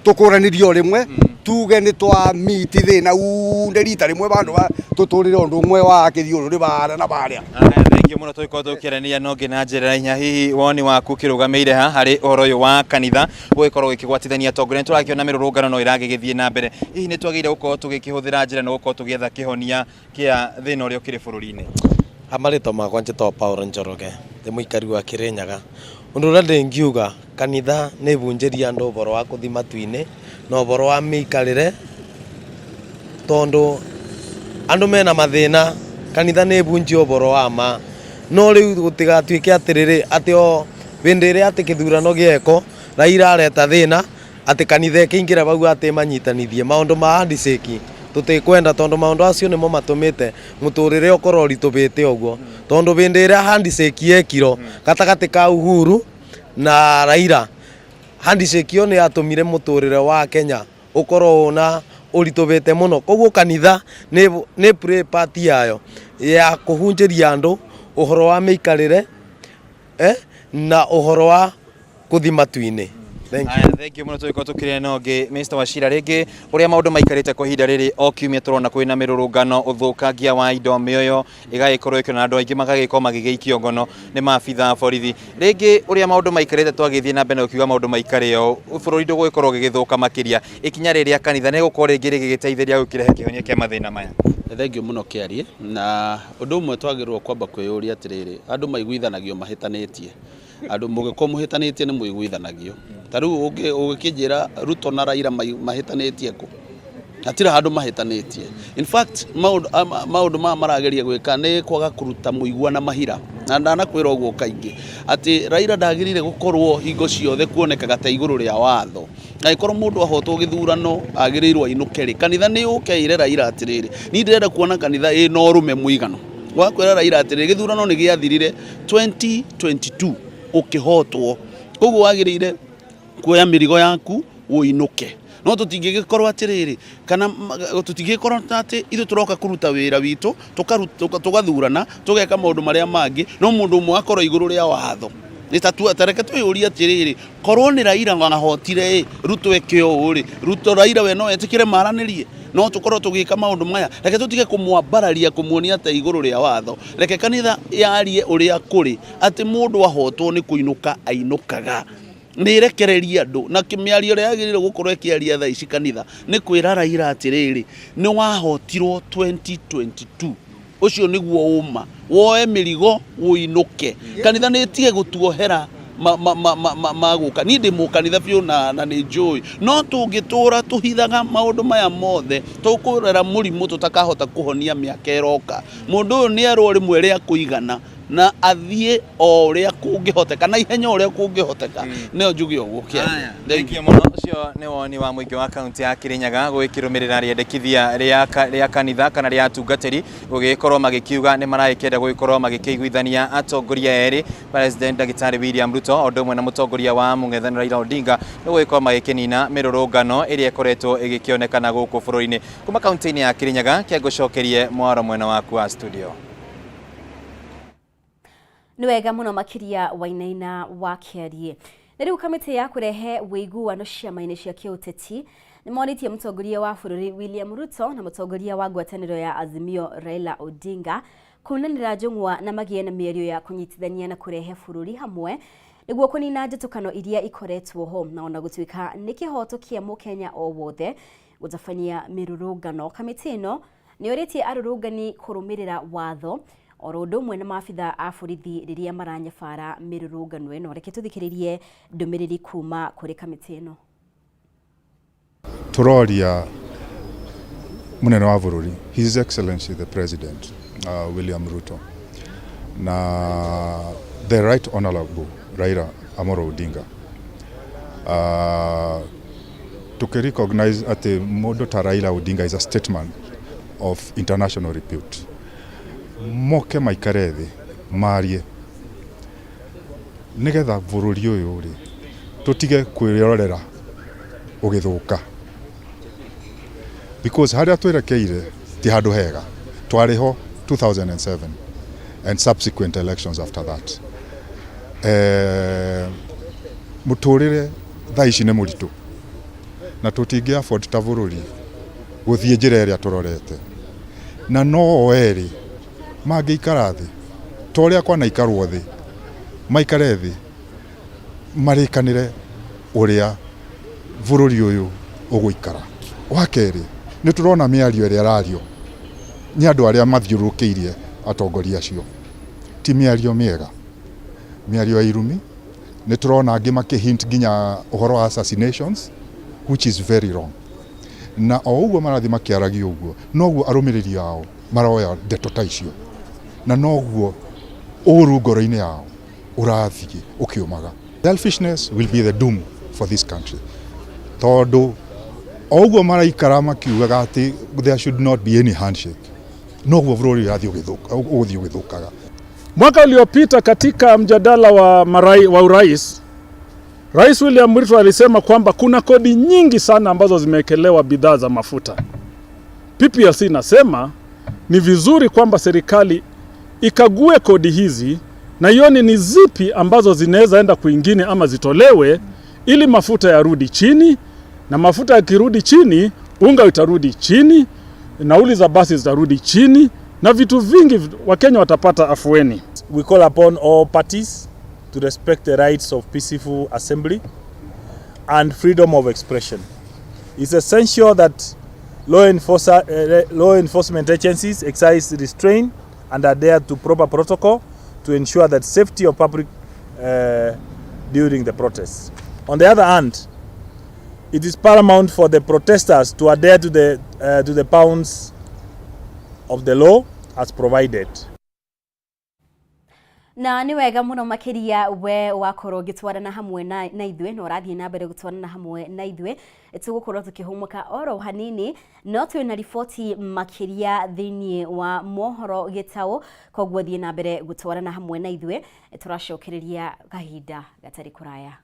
tũkũranĩrio rĩmwe tuge nĩ twa miti thĩna unde rita rĩmwe bandũ tũtũrĩre ũndũ ũmwe wa kĩthiũrũrĩ bara na barĩa. Thengiũ mũno tũgĩkorwo tũkĩarania no ngĩ na njĩra hinya hihi woni waku kĩrũgamĩire ha harĩ ũhoro ũyũ wa kanitha gũgĩkorwo gĩkĩgwatithania atongoria. Nĩ tũrakĩona mĩrũrũngano no ĩragĩgĩthiĩ na mbere, hihi nĩ twagĩrĩire gũkorwo tũgĩkĩhũthĩra njĩra na gũkorwo tũgĩetha kĩhonia kĩa thĩna ũrĩa ũkĩrĩ bũrũri-inĩ? Amarĩtwa makwa njĩtagwo Paul Njoroge ndĩ mũikari wa Kirinyaga. Ũndũ ũrĩa ndĩngiuga kanitha nĩ ĩbunjĩrie andũ ũboro wa kũthi matu-inĩ na ũboro wa mĩikarĩre tondũ andũ mena mathĩna. Kanitha nĩ ĩbunjie ũboro wa ma no rĩu gũtigatuĩke atĩrĩrĩ atĩ o bĩndĩ ĩrĩa atĩ kĩthurano gĩeko Raila areta thĩna ati kanitha kingira bau ati manyitanithie maundu ma handshake tutikwenda tondu maundu acio nimo matumite muturire ukorwo ritubite uguo tondu bindi ira handshake yekiro gatagati ka Uhuru na Raila handshake yo ni yatumire muturire wa Kenya ukorwo na uritubite muno koguo kanitha ni play part yayo ya kuhunjiria andu uhoro wa miikarire na uhoro wa kuthi matu-ini. Thank you muno twiko tukire nongi Mr. Wachira ringi uria maundu maikarite kwa hinda riri o kiumia turona kwina mirurungano uthukangia wa indo mioyo igagikorwo ikio na andu aingi magagikorwo magigeikio ngono ni maabitha borithi ringi uria maundu maikarite twagithie na mbere ukiuga maundu maikare o bururi ndugukorwo gigithuka makiria ikinya riria kanitha ne gukorwo ringi rigigiteithiria gukirehe kihonia kia mathina maya. Thengiũ mũno Kĩarie na ũndũ ũmwe twagĩrĩirwo kwamba kwĩyũria atĩrĩrĩ andũ maiguithanagio mahĩtanĩtie andũ mũgĩkorwo mũhĩtanĩtie nĩ mũiguithanagio ta rĩu ũgĩkĩnjĩra Ruto na Raila mahĩtanĩtie kũ hatirĩ handũ mahĩtanĩtie in fact maũndũ maya marageria gwĩka nĩ kwaga kũruta mũiguana mahira na ndanakwĩra ũguo kaingĩ atĩ Raila ndagĩrĩire gũkorwo hingo ciothe kuonekaga ta igũrũ rĩa watho na ikorwo mũndũ ahotwo gĩthurano agĩrĩirwo ainũke rĩ kanitha nĩ ũkeire Raila atĩrĩrĩ ni ndĩrenda kuona kanitha ĩna ũrũme mũigano wakwĩra Raila atĩrĩrĩ gĩthurano nĩ gĩathirire 2022 ũkĩhotwo koguo wagĩrĩire kuoya mĩrigo yaku ũinũke no tũtingĩgĩkorwo atĩrĩrĩ kana tũtingĩgĩkorwo atĩ ithuĩ tũroka kũruta wĩra witũ tũgathurana tũgeka maũndũ marĩa mangĩ no mũndũ ũmwe akorwo igũrũ rĩa watho tareke twĩyũrie atĩrĩrĩ korwo nĩ Raila wahotire Ruto eke ũũ rĩ Ruto Raila we no etĩkĩre maranĩrie no tũkorwo tũgĩka maũndũ maya reke tũtige kũmwambararia kũmuonia ta igũrũ rĩa watho reke kanitha yarie ũrĩa kũrĩ atĩ mũndũ ahotwo nĩ kũinũka ainũkaga nirekereria andu na kĩmĩario rĩa yagĩrĩire gũkorwo ĩkĩaria thaa ici kanitha nĩ kwĩra Raila atĩrĩrĩ nĩ wahotirwo 2022 ucio nĩguo uma woe mĩrigo ũinũke kanitha nĩ ĩtige gũtuohera magũka ni ndĩ mũkanitha biũ na nĩ njũĩ no tũngĩtũra tũhithaga maũndũ maya mothe tũkũrera mũrimũ tũtakahota kũhonia mĩaka ĩroka mũndũ ũyũ nĩ arũa rĩmwe rĩa kũigana na athiĩ o ũrĩa kũngĩhoteka na ihenya ũrĩa kũngĩhoteka nĩyo njuge ũguo Kĩarie. Thank you muno ucio nĩ woni wa mũingĩ wa kaunti ya Kirinyaga gwĩkĩrũmĩrĩra rĩendekithia rĩa kanitha kana rĩa atungatĩri gũgĩkorwo magĩkiuga nĩ maragĩkenda gũgĩkorwo magĩkĩiguithania atongoria erĩ President Ndagĩtarĩ William Ruto o ũndũ ũmwe na mũtongoria wa mũng'ethanĩro Raila Odinga nĩ gũgĩkorwo magĩkĩnina mĩrũrũngano ĩrĩa ĩkoretwo ĩgĩkĩonekana gũkũ bũrũri-inĩ kuma kaunti-inĩ ya Kirinyaga kĩangũcokerie mwaro mwena waku wa studio. Nĩ wega mũno makiria Wainaina wa Kĩarie. Na rĩu kamĩtĩ ya kũrehe wĩiguano ciama-inĩ cia kĩũteti nĩ monĩtie mũtongoria wa bũrũri William Ruto na mũtongoria wa ngwatanĩro ya Azimio Raila Odinga kunanĩra njũng'wa na magĩe na mĩario ya kũnyitithania na kũrehe bũrũri hamwe nĩguo kũnina njĩtũkano iria ikoretwo ho na ona gũtuĩka nĩ kĩhoto kĩa mũkenya o wothe gũtabania mĩrũrũngano. Kamĩtĩ ĩno nĩ yorĩtie arũrũngani kũrũmĩrĩra watho oro ũndũ ũmwe na maabitha a borithi rĩrĩa maranyabara mĩrũrũngano ĩno. Reke tũthikĩrĩrie ndũmĩrĩri kuma kũrĩ kamĩtĩ ĩno. Tũroria mũnene wa bũrũri His Excellency the President William Ruto na the Right Honorable Raila Amolo Odinga tukirecognize atĩ mũndũ ta Raila Odinga is a statesman of international repute. Moke maikare thĩ marie nigetha bũrũri ũyũ rĩ tũtige kwĩrorera ũgĩthũka because harĩa twerekeire ti handũ hega twarĩ ho 2007 and subsequent elections after that. Mũtũrĩre thaa ici nĩ mũritũ na tũtingĩ afford ta bũrũri gũthiĩ njĩra ĩrĩa tũrorete na no erĩ mangĩikara thĩ ta ũrĩa kwanaikarwo thĩ maikare thĩ marĩkanĩre ũrĩa bũrũri ũyũ ũgũikara. Wa kerĩ nĩ tũrona mĩario ĩrĩa ĩrario nĩ andũ arĩa mathiũrũrũkĩirie atongoria acio ti mĩario mĩega, mĩario ya irumi. Nĩ tũrona angĩ makĩhint nginya ũhoro wa assassinations which is very wrong. Na o ũguo marathi makĩaragia ũguo noguo arũmĩrĩri ao maroya ndeto ta icio na noguo ũru ngoro-inĩ yao ũrathiĩ ũkĩũmaga. Selfishness will be the doom for this country. tondu oguo maraikara makiugaga ati there should not be any handshake noguo bũrũri ũgũthiĩ ũgĩthũkaga. Mwaka uliopita katika mjadala wa urais, Rais William Ruto alisema kwamba kuna kodi nyingi sana ambazo zimewekelewa bidhaa za mafuta. PPLC inasema ni vizuri kwamba serikali ikague kodi hizi na ione ni zipi ambazo zinaweza enda kwingine ama zitolewe ili mafuta yarudi chini, na mafuta yakirudi chini, unga utarudi chini, nauli za basi zitarudi chini, na vitu vingi Wakenya watapata afueni. We call upon all parties to respect the rights of peaceful assembly and freedom of expression. It's essential that law enforcement agencies exercise restraint and adhere to proper protocol to ensure that safety of public during the protests. On the other hand, it is paramount for the protesters to adhere to the bounds of the law as provided. Na ni wega muno makiria we wakorwo gitwarana hamwe na ithuĩ na ũrathiĩ na mbere gũtwarana hamwe na ithuĩ tũgũkorwo tukihumuka oro hanini no twĩna riboti makiria thĩinĩ wa mohoro gĩtaũ koguo thiĩ na mbere gũtwarana hamwe na ithuĩ tũracokereria kahinda gatarĩ kũraya.